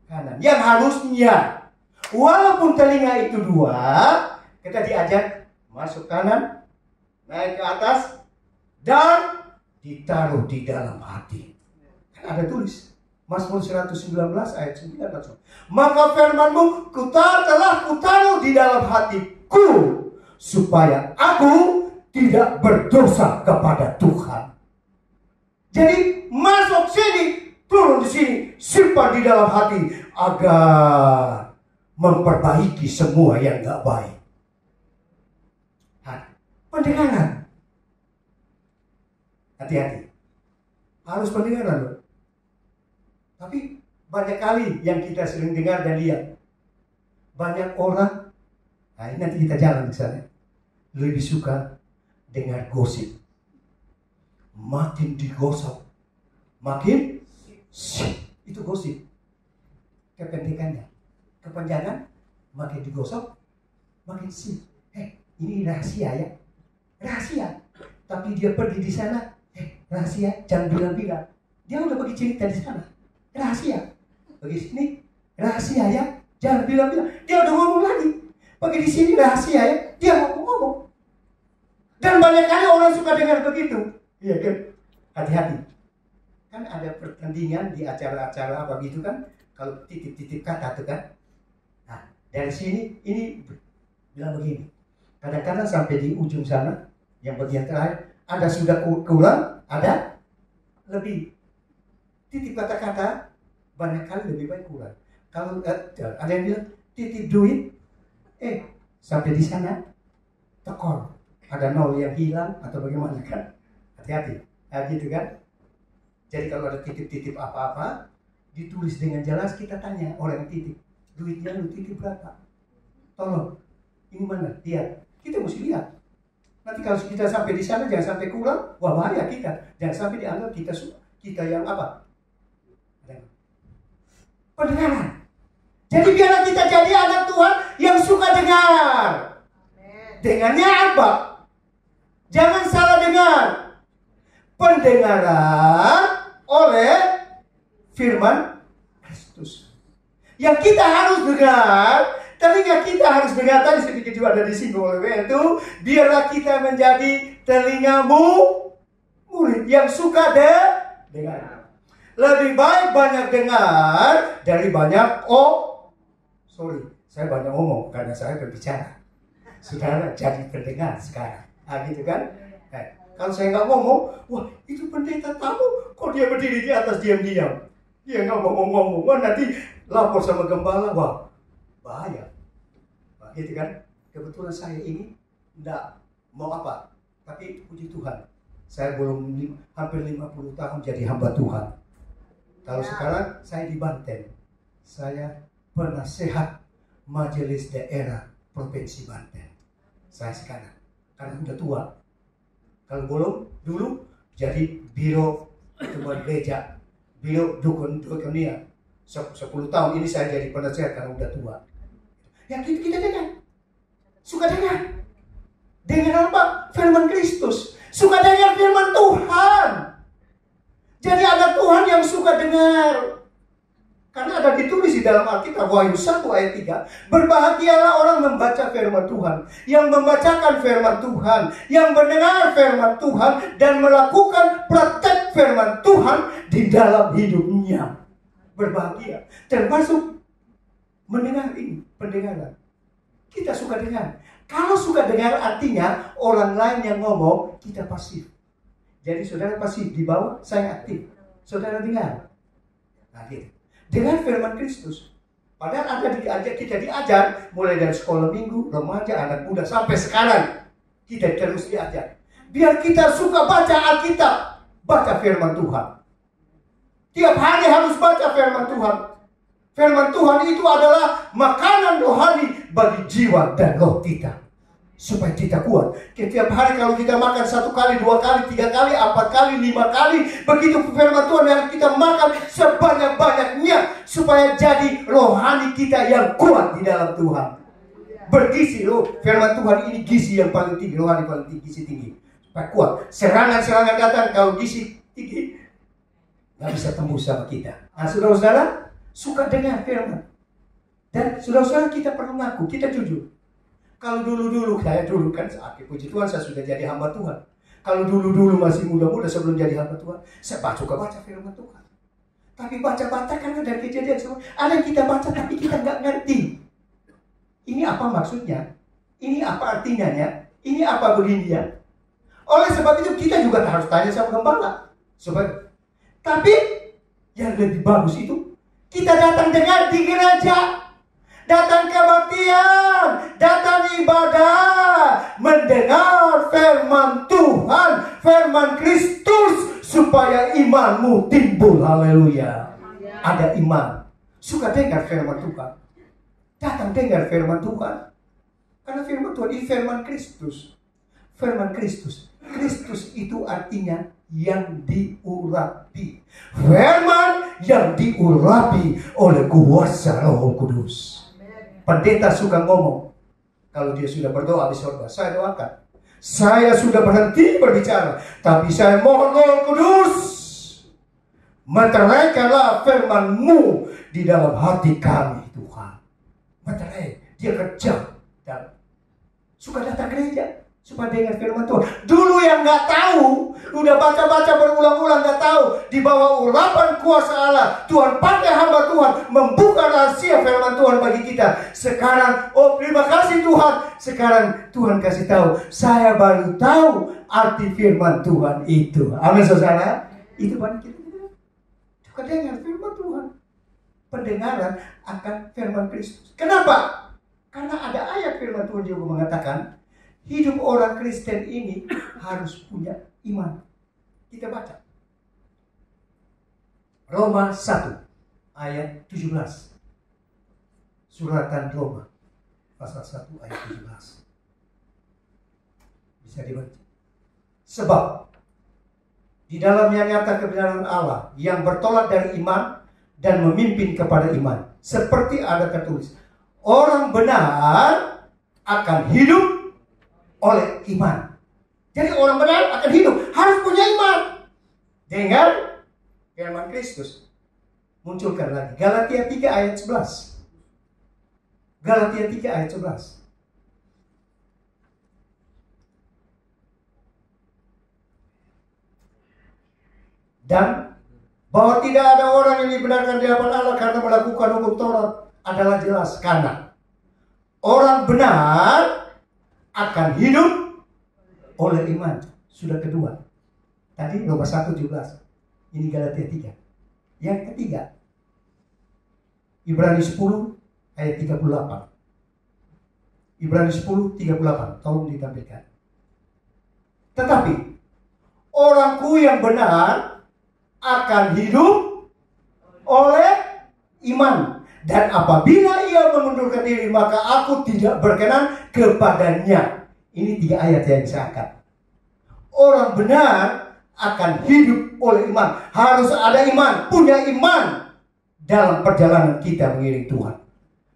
kanan. Yang harusnya, walaupun telinga itu 2, kita diajak masuk kanan, naik ke atas, dan ditaruh di dalam hati. Kan ada tulis Mazmur 119 ayat 9. Maka firman-Mu telah kutaruh di dalam hatiku, supaya aku tidak berdosa kepada Tuhan. Jadi masuk sini, turun di sini, simpan di dalam hati, agar memperbaiki semua yang gak baik. Pendengaran. Hati-hati. Harus pendengaran loh. Tapi banyak kali yang kita sering dengar dan lihat. Banyak orang, nah ini nanti kita jalan di sana, lebih suka dengar gosip. Makin digosok, makin sip. Itu gosip. Kepentingannya. Kepanjangan, makin digosok, makin sip. Ini rahasia ya. Rahasia. Tapi dia pergi di sana, rahasia, jangan bilang-bilang. Dia udah bagi cerita di sana, rahasia. Bagi sini, rahasia ya, jangan bilang-bilang. Dia udah ngomong lagi. Bagi di sini rahasia ya, dia ngomong. Dan banyak kali orang suka dengar begitu. Iya kan? Hati-hati. Kan ada pertandingan di acara-acara apa gitu kan, kalau titip-titip kata tuh kan. Nah, dari sini ini bilang begini. Kadang-kadang sampai di ujung sana, Yang bagian terakhir, ada sudah kurang, ada lebih. Titip kata-kata banyak kali lebih baik kurang. Kalau ada yang bilang titip duit, sampai di sana tekor, ada nol yang hilang atau bagaimana kan? Hati-hati, gitu kan? Jadi kalau ada titip-titip apa-apa, ditulis dengan jelas, kita tanya orang yang titip, duitnya lu titip berapa? Tolong, ini mana? Lihat, kita mesti lihat. Nanti kalau kita sampai di sana jangan sampai kurang, wah bahaya kita. Jangan sampai dianggap kita yang apa? Pendengaran. Jadi biarlah kita jadi anak Tuhan yang suka dengar. Dengarnya apa? Jangan salah dengar. Pendengaran oleh firman Kristus. Yang kita harus dengar, telinga kita harus dengar. Tadi sedikit juga ada disinggung oleh itu. Biarlah kita menjadi telingamu murid yang suka dengar. Lebih baik banyak dengar dari banyak saya banyak ngomong karena saya berbicara. Saudara jadi pendengar sekarang. Gitu kan? Kalau saya nggak ngomong, wah itu pendeta tamu, kok dia berdiri di atas diam-diam. Dia nggak ngomong-ngomong, wah nanti lapor sama gembala, wah bahaya. Gitu kan? Kebetulan saya ini nggak mau apa, tapi puji Tuhan, saya belum hampir 50 tahun jadi hamba Tuhan. Kalau sekarang saya di Banten, saya penasehat Majelis Daerah Provinsi Banten. Saya sekarang, karena udah tua. Kalau belum, dulu jadi biro ketua gereja, biro dukunia. 10 tahun ini saya jadi penasehat karena udah tua. Ya kita dengar, suka dengar. Dengar apa? Firman Kristus. Suka dengar firman Tuhan. Jadi anak Tuhan yang suka dengar. Karena ada ditulis di dalam Alkitab, Wahyu 1 ayat 3. Berbahagialah orang membaca firman Tuhan. Yang membacakan firman Tuhan. Yang mendengar firman Tuhan. Dan melakukan praktek firman Tuhan di dalam hidupnya. Berbahagia. Termasuk mendengar ini, pendengaran. Kita suka dengar. Kalau suka dengar artinya orang lain yang ngomong, kita pasif. Jadi saudara pasif di bawah, saya aktif. Saudara dengar. Nah gitu. Dengar firman Kristus. Padahal kita diajar mulai dari sekolah minggu, remaja, anak muda sampai sekarang. Kita terus diajar. Biar kita suka baca Alkitab, baca firman Tuhan. Tiap hari harus baca firman Tuhan. Firman Tuhan itu adalah makanan rohani bagi jiwa dan roh kita. Supaya kita kuat. Setiap hari kalau kita makan 1 kali, 2 kali, 3 kali, 4 kali, 5 kali. Begitu firman Tuhan yang kita makan sebanyak-banyaknya. Supaya jadi rohani kita yang kuat di dalam Tuhan. Bergizi loh. Firman Tuhan ini gizi yang paling tinggi. Rohani paling tinggi, gizi tinggi. Supaya kuat. Serangan-serangan datang kalau gizi tinggi. Gak bisa tembus sama kita. Nah saudara-saudara, suka dengar firman. Dan saudara-saudara kita perlu ngaku, kita jujur. Kalau dulu-dulu, saya dulu kan, puji Tuhan saya sudah jadi hamba Tuhan. Kalau dulu-dulu masih muda-muda sebelum jadi hamba Tuhan, saya suka baca firman Tuhan. Tapi baca-baca kan dari kejadian semua. Ada yang kita baca tapi kita nggak ngerti. Ini apa maksudnya? Ini apa artinya? Ini apa begini ya? Oleh sebab itu kita juga harus tanya sama gembala. Tapi yang lebih bagus itu, kita datang dengar di gereja. Datang kebaktian, datang ibadah, mendengar firman Tuhan, firman Kristus, supaya imanmu timbul. Haleluya. Ada iman. Suka dengar firman Tuhan. Datang dengar firman Tuhan. Karena firman Tuhan ini firman Kristus. Firman Kristus. Kristus itu artinya yang diurapi. Firman yang diurapi oleh kuasa Roh Kudus. Pendeta suka ngomong. Kalau dia sudah berdoa di surga, saya doakan. Saya sudah berhenti berbicara, tapi saya mohon Roh Kudus, meteraikanlah firman-Mu di dalam hati kami, Tuhan. Meterai, dia kerja. Dan suka datang gereja supaya dengar firman Tuhan. Dulu yang nggak tahu, Udah baca-baca berulang-ulang gak tahu. Di bawah urapan kuasa Allah, Tuhan pakai hamba Tuhan membuka rahasia firman Tuhan bagi kita. Sekarang, oh terima kasih Tuhan. Sekarang Tuhan kasih tahu, saya baru tahu arti firman Tuhan itu. Amin saudara. Itu bagi kita. Juga dengar firman Tuhan. Pendengaran akan firman Kristus. Kenapa? Karena ada ayat firman Tuhan juga mengatakan, hidup orang Kristen ini harus punya iman. Kita baca. Roma 1 ayat 17. Suratan Roma pasal 1 ayat 17. Bisa dibaca. Sebab di dalamnya nyata kebenaran Allah yang bertolak dari iman dan memimpin kepada iman. Seperti ada tertulis, orang benar akan hidup oleh iman. Jadi orang benar akan hidup harus punya iman. Dengan firman Kristus. Munculkan lagi Galatia 3 ayat 11. Galatia 3 ayat 11. Dan bahwa tidak ada orang yang dibenarkan di hadapan Allah karena melakukan hukum Taurat adalah jelas, karena orang benar akan hidup oleh iman. Sudah kedua. Tadi Roma 1:17. Ini Galatia 3. Yang ketiga, Ibrani 10 ayat 38. Ibrani 10:38. Tolong ditampilkan. Tetapi orangku yang benar akan hidup oleh iman. Dan apabila ia mengundurkan diri, maka aku tidak berkenan kepadanya. Ini 3 ayat yang saya angkat. Orang benar akan hidup oleh iman. Harus ada iman, punya iman dalam perjalanan kita mengiring Tuhan.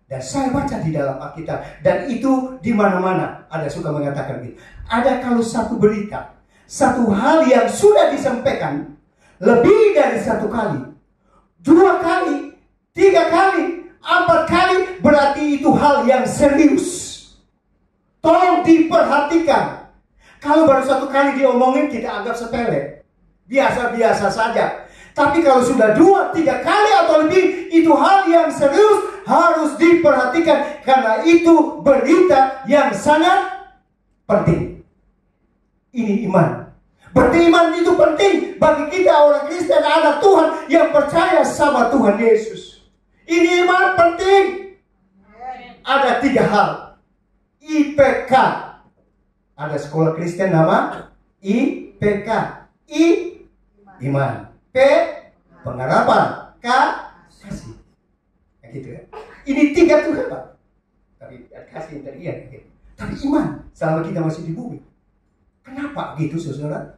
Dan saya baca di dalam Alkitab, dan itu di mana-mana ada suka mengatakan gitu. Ada kalau satu berita, satu hal yang sudah disampaikan lebih dari 1 kali, 2 kali, 3 kali, 4 kali, berarti itu hal yang serius. Tolong diperhatikan. Kalau baru 1 kali diomongin, kita anggap sepele, biasa-biasa saja. Tapi kalau sudah 2, 3 kali atau lebih, itu hal yang serius, harus diperhatikan. Karena itu berita yang sangat penting. Ini iman. Beriman itu penting bagi kita orang Kristen, anak Tuhan yang percaya sama Tuhan Yesus. Ini iman penting. Ada 3 hal. IPK. Ada sekolah Kristen nama IPK. I, iman. P, pengharapan. K, kasih. Ya gitu ya. Ini 3 tuh Pak. Tapi kasih tadi ya. Tapi iman selama kita masih di bumi. Kenapa gitu saudara?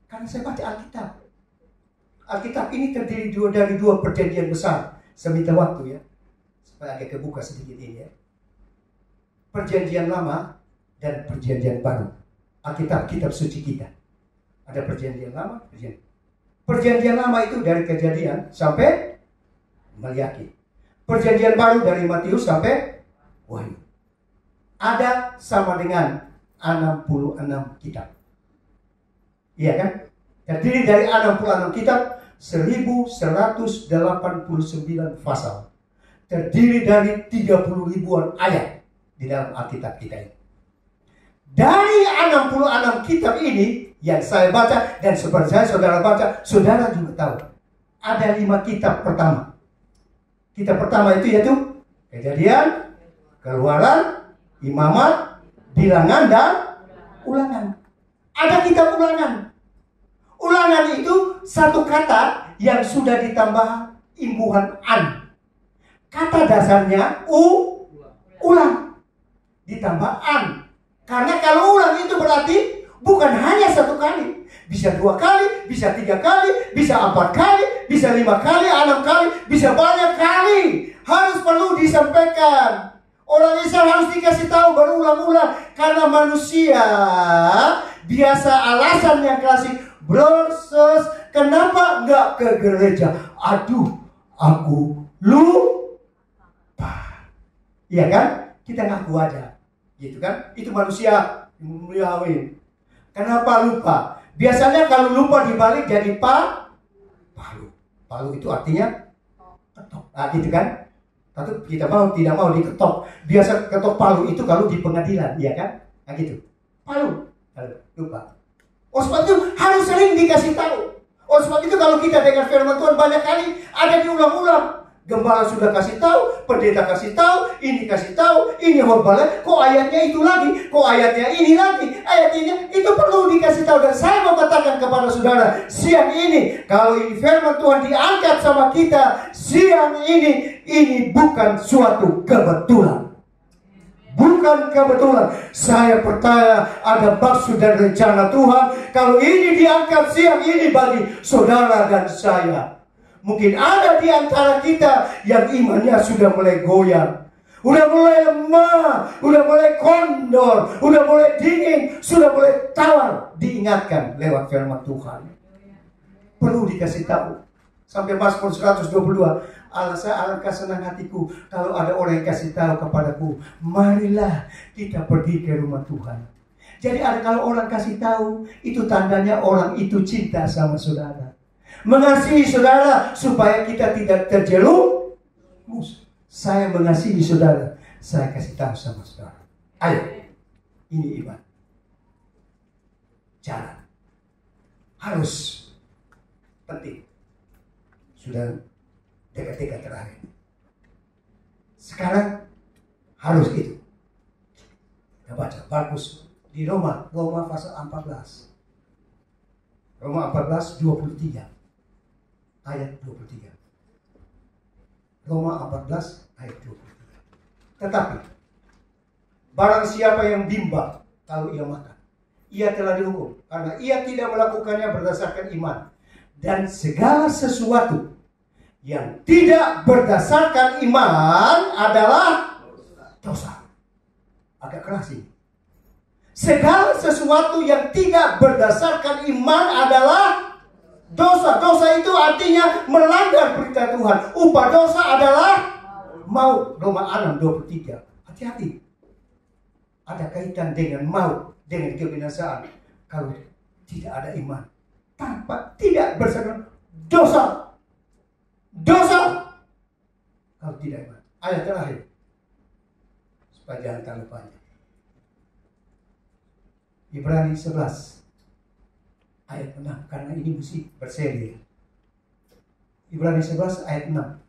Karena saya baca Alkitab. Alkitab ini terdiri dari 2 perjanjian besar. Saya minta waktu ya, supaya agak kebuka sedikit ini ya. Perjanjian lama dan perjanjian baru. Alkitab, kitab suci kita. Ada perjanjian lama, perjanjian lama itu dari Kejadian sampai Maliaki. Perjanjian baru dari Matius sampai Wahyu. Ada sama dengan 66 kitab. Iya kan? Terdiri dari 66 kitab, 1189 pasal. Terdiri dari 30 ribuan ayat di dalam Alkitab kita ini. Dari 66 kitab ini yang saya baca, dan seperti saya saudara baca, saudara juga tahu. Ada 5 kitab pertama. Kitab pertama itu yaitu Kejadian, Keluaran, Imamat, Bilangan, dan Ulangan. Ada kitab Ulangan. Ulangan itu satu kata yang sudah ditambah imbuhan an. Kata dasarnya ulang ditambah an. Karena kalau ulang itu berarti bukan hanya 1 kali, bisa 2 kali, bisa 3 kali, bisa 4 kali, bisa 5 kali, 6 kali, bisa banyak kali. Harus perlu disampaikan. Orang Israel harus dikasih tahu berulang-ulang. Karena manusia biasa alasan yang klasik, broses, kenapa nggak ke gereja? Aduh, aku lupa. Iya kan? Kita ngaku aja, gitu kan? Itu manusia. Kenapa lupa? Biasanya kalau lupa dibalik jadi palu. Palu itu artinya ketok. Nah, gitu kan? Tapi kita tidak mau diketok. Biasa ketok palu itu kalau di pengadilan, ya kan? Nah, gitu. Palu. Lupa. Oleh sebab itu harus sering dikasih tahu. Oleh sebab itu kalau kita dengar firman Tuhan banyak kali ada diulang-ulang. Gembala sudah kasih tahu, pendeta kasih tahu, ini kasih tahu, ini khotbah, kok ayatnya itu lagi, kok ayatnya ini lagi, ayatnya itu perlu dikasih tahu. Dan saya mau katakan kepada saudara, siang ini kalau ini firman Tuhan diangkat sama kita siang ini bukan suatu kebetulan. Bukan kebetulan. Saya percaya ada maksud dan rencana Tuhan. Kalau ini diangkat siang ini bagi saudara dan saya. Mungkin ada di antara kita yang imannya sudah mulai goyang, udah mulai lemah, udah mulai kondor, udah mulai dingin, sudah mulai tawar. Diingatkan lewat firman Tuhan. Perlu dikasih tahu. Sampai Mazmur 122, alangkah senang hatiku kalau ada orang yang kasih tahu kepadaku, marilah kita pergi ke rumah Tuhan. Jadi kalau orang kasih tahu, itu tandanya orang itu cinta sama saudara, mengasihi saudara supaya kita tidak terjerumus. Saya mengasihi saudara, saya kasih tahu sama saudara. Ayo, ini iman. Jalan harus penting. Sudah dekat-dekat terakhir. Sekarang harus itu. Kita baca bagus di Roma pasal 14. Roma 14 23. Ayat 23. Roma 14 ayat 23. Tetapi barang siapa yang bimbang kalau ia makan, ia telah dihukum karena ia tidak melakukannya berdasarkan iman. Dan segala sesuatu yang tidak berdasarkan iman adalah dosa. Agak keras ini. Segala sesuatu yang tidak berdasarkan iman adalah dosa. Dosa itu artinya melanggar perintah Tuhan. Upah dosa adalah maut. Roma 6:23. Hati-hati. Ada kaitan dengan maut, dengan kebinasaan. Kalau tidak ada iman, tanpa tidak berdasarkan dosa. Dosa. Kalau tidak iman. Ayat terakhir. Supaya jangan terlupanya. Ibrani 11 ayat 6, karena ini mesti berseri. Ibrani 11 ayat 6.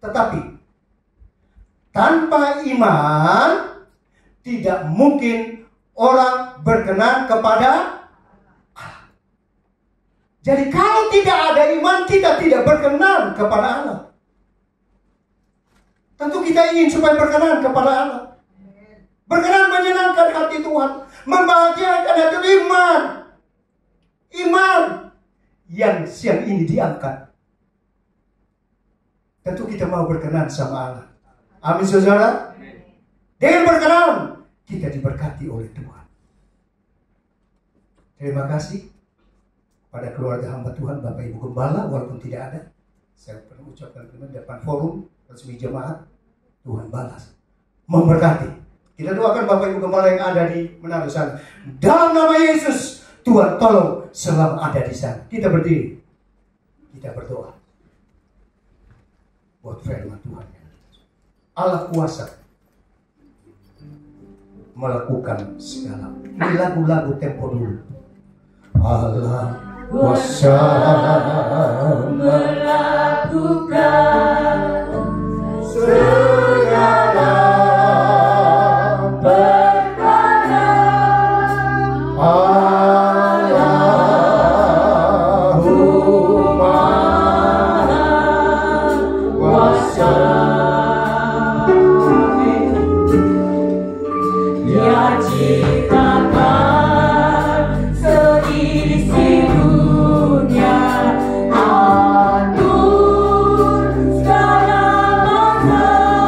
Tetapi tanpa iman tidak mungkin orang berkenan kepada Allah. Jadi kalau tidak ada iman, kita tidak berkenan kepada Allah. Tentu kita ingin supaya berkenan kepada Allah. Berkenan menyenangkan hati Tuhan, membahagiakan hati iman. Iman yang siang ini diangkat. Tentu kita mau berkenan sama Allah. Amin saudara. Dengan berkenan kita diberkati oleh Tuhan. Terima kasih pada keluarga hamba Tuhan, Bapak Ibu Gembala, walaupun tidak ada. Saya pernah ucapkan di depan forum resmi jemaat. Tuhan balas, memberkati. Kita doakan Bapak Ibu Gembala yang ada di Manado sana. Dalam nama Yesus, Tuhan tolong selalu ada di sana. Kita berdiri. Kita berdoa. Buat firman Tuhan. Allah kuasa melakukan segala. Ini lagu-lagu tempo dulu. Allah kuasa melakukan segala perkara. Allahu Maha Kuasa. Dia ciptakan seisi dunia, atur segala masa.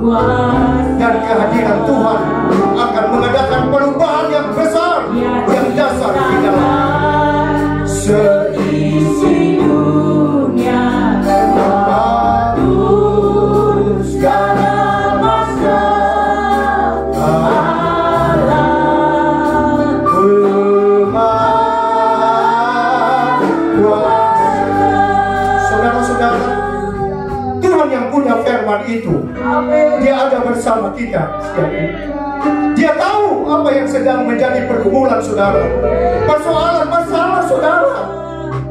Dan kehadiran Tuhan akan mengadakan perubahan yang besar, yang dasar di dalam seisi dunia. Atur segala masa Allah berkuasa. Saudara-saudara, Tuhan yang punya firman itu, Dia ada bersama kita setiap hari. Dia tahu apa yang sedang menjadi pergumulan saudara, persoalan, masalah saudara.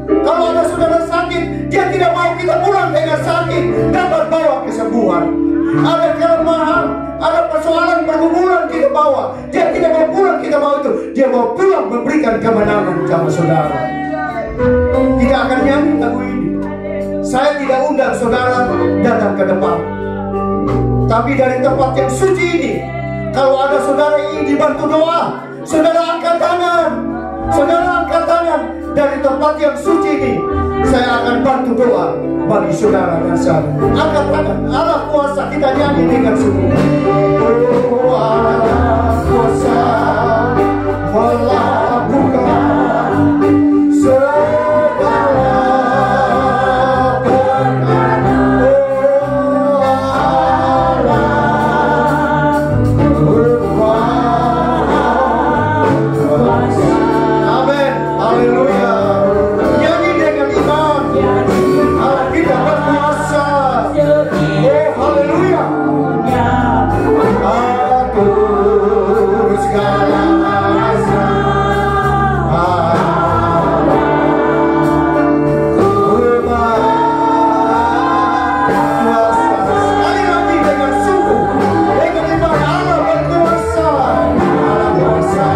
Kalau ada saudara sakit, Dia tidak mau kita pulang dengan sakit, dapat bawa kesembuhan. Ada kelemahan, ada persoalan, pergumulan kita bawa, Dia tidak mau pulang kita bawa itu. Dia mau pulang memberikan kemenangan sama saudara. Kita akan nyanyi lagu ini. Saya tidak undang saudara datang ke depan, tapi dari tempat yang suci ini, kalau ada saudara yang ingin dibantu doa, saudara angkat tangan. Saudara angkat tangan dari tempat yang suci ini. Saya akan bantu doa bagi saudara dan saya. Angkat tangan, Allah kuasa, kita nyanyi dengan sungguh. Oh, Allah kuasa melakukan segala perkara. Haleluya. Nyanyi dengan iman. Allah kita berkuasa. Oh haleluya. Atur segala masa. Sekali lagi dengan sungguh, dengan iman, Allah berkuasa. Allah kuasa.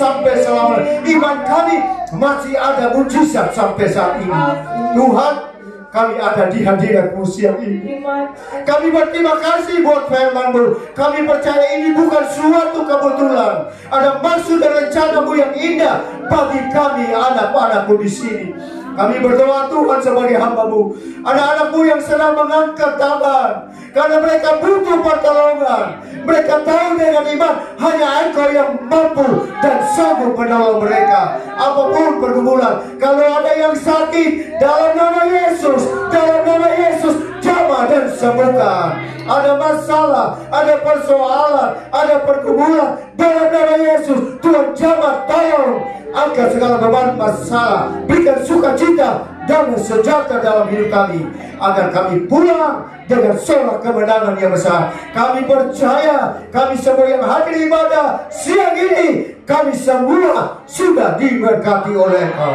Sampai selama iman kami masih ada mujizat sampai saat ini. Tuhan, kami ada di hadirat-Mu siang ini. Kami berterima kasih buat firman-Mu. Kami percaya ini bukan suatu kebetulan. Ada maksud dan rencana-Mu yang indah bagi kami anak-anak-Mu di sini. Kami berdoa Tuhan sebagai hamba-Mu, anak-anak-Mu yang sedang mengangkat tangan karena mereka butuh pertolongan. Mereka tahu dengan iman hanya Engkau yang mampu dan sanggup menolong mereka apapun pergumulan. Kalau ada yang sakit, dalam nama Yesus, jamah dan sembuhkan. Ada masalah, ada persoalan, ada pergumulan, dalam nama Yesus Tuhan jamah, tolong angkat segala beban masalah, berikan sukacita dan sejahtera dalam hidup kami, agar kami pulang dengan sorak kemenangan yang besar. Kami percaya kami semua yang hadir ibadah siang ini, kami semua sudah diberkati oleh Engkau.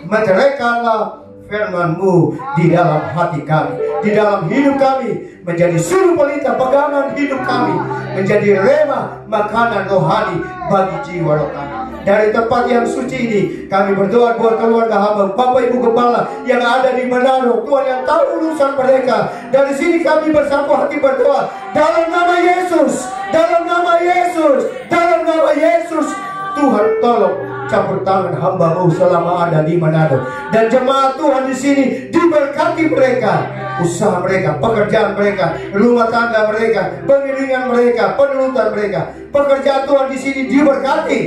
Meteraikanlah firman-Mu di dalam hati kami, di dalam hidup kami, menjadi suru pelita pegangan hidup kami, menjadi rema makanan rohani bagi jiwa roh kami. Dari tempat yang suci ini kami berdoa buat keluarga hamba, Bapak Ibu Gembala yang ada di Manado, Tuhan yang tahu urusan mereka. Dari sini kami bersatu hati berdoa dalam nama Yesus, dalam nama Yesus, dalam nama Yesus. Tuhan tolong campur tangan hamba-Mu selama ada di Manado, dan jemaat Tuhan di sini diberkati mereka, usaha mereka, pekerjaan mereka, rumah tangga mereka, pengiringan mereka, penelutan mereka. Pekerjaan Tuhan di sini diberkati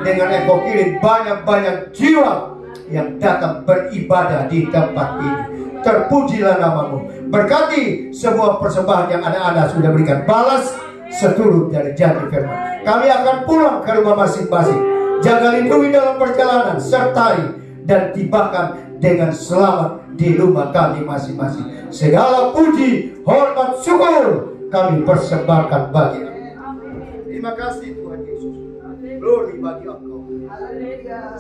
dengan Engkau kirim banyak-banyak jiwa yang datang beribadah di tempat ini. Terpujilah nama-Mu. Berkati semua persembahan yang anak-anak sudah berikan, balas seturut dari janji firman. Kami akan pulang ke rumah masing-masing. Jaga lindungi dalam perjalanan, sertai dan tibakan dengan selamat di rumah kami masing-masing. Segala puji, hormat, syukur kami persembahkan bagi Engkau. Terima kasih Tuhan Yesus. Glory bagi Engkau.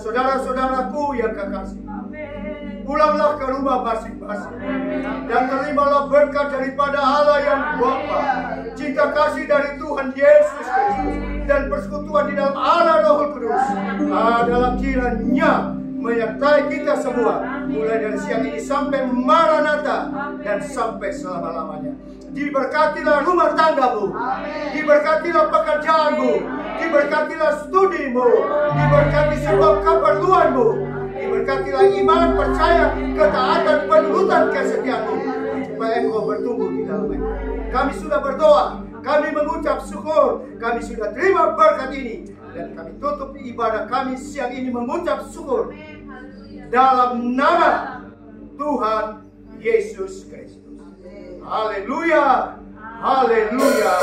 Saudara-saudaraku yang kekasih, pulanglah ke rumah masing-masing dan terimalah berkat daripada Allah yang Bapa, cinta kasih dari Tuhan Yesus Kristus, dan persekutuan di dalam Allah Roh Kudus adalah kiranya menyertai kita semua mulai dari siang ini sampai Maranatha dan sampai selama-lamanya. Diberkatilah rumah tanggamu, diberkatilah pekerjaanmu, diberkatilah studimu, diberkati semua keperluanmu, diberkatilah iman, percaya, ketaatan, penurutan kesetiaanmu, supaya engkau bertumbuh di dalamnya. Kami sudah berdoa, kami mengucap syukur, kami sudah terima berkat ini, dan kami tutup ibadah kami siang ini mengucap syukur dalam nama Tuhan Yesus Kristus. Haleluya, haleluya.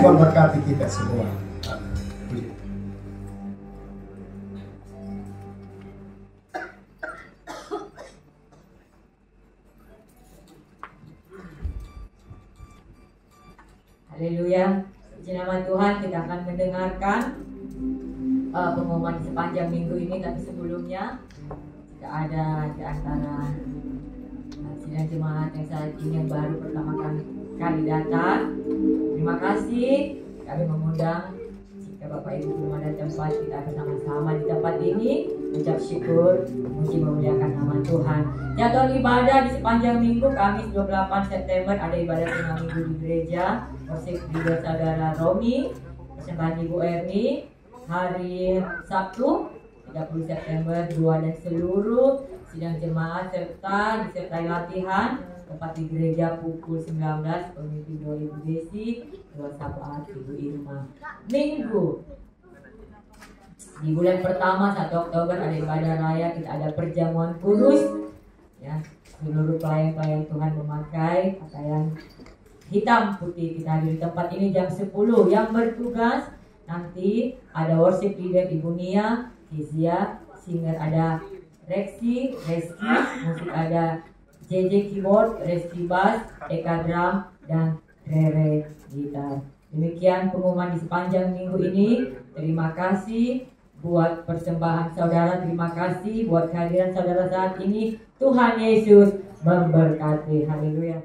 Memberkati kita semua. Haleluya. Puji nama Tuhan, kita akan mendengarkan pengumuman di sepanjang minggu ini. Tapi sebelumnya, jika ada di antara sidang jemaat yang saat ini yang baru pertama kali datang, terima kasih. Kami mengundang jika Bapak Ibu belum ada tempat, kita bersama-sama di tempat ini ucap syukur, memuji memuliakan nama Tuhan. Jadwal ibadah di sepanjang minggu, Kamis 28 September ada ibadah tengah minggu di gereja, worship leader Saudara Romi, persembahan Ibu Erni. Hari Sabtu 30 September 2 dan seluruh sidang jemaat serta disertai latihan tepat di gereja pukul 19, pemimpin 2 Ibu Desi, 2 sahabat Ibu Irma. Minggu di bulan pertama 1 Oktober ada ibadah raya, kita ada perjamuan kudus ya. Seluruh pelayan-pelayan Tuhan memakai pakaian hitam putih, kita hadir di tempat ini jam 10. Yang bertugas nanti ada worship leader Ibu Nia, Kezia, singer ada Reski, musik ada JJ keyboard, Reski bass, Eka drum, dan Rere gitar. Demikian pengumuman di sepanjang minggu ini. Terima kasih buat persembahan saudara, terima kasih buat kehadiran saudara saat ini. Tuhan Yesus memberkati. Haleluya.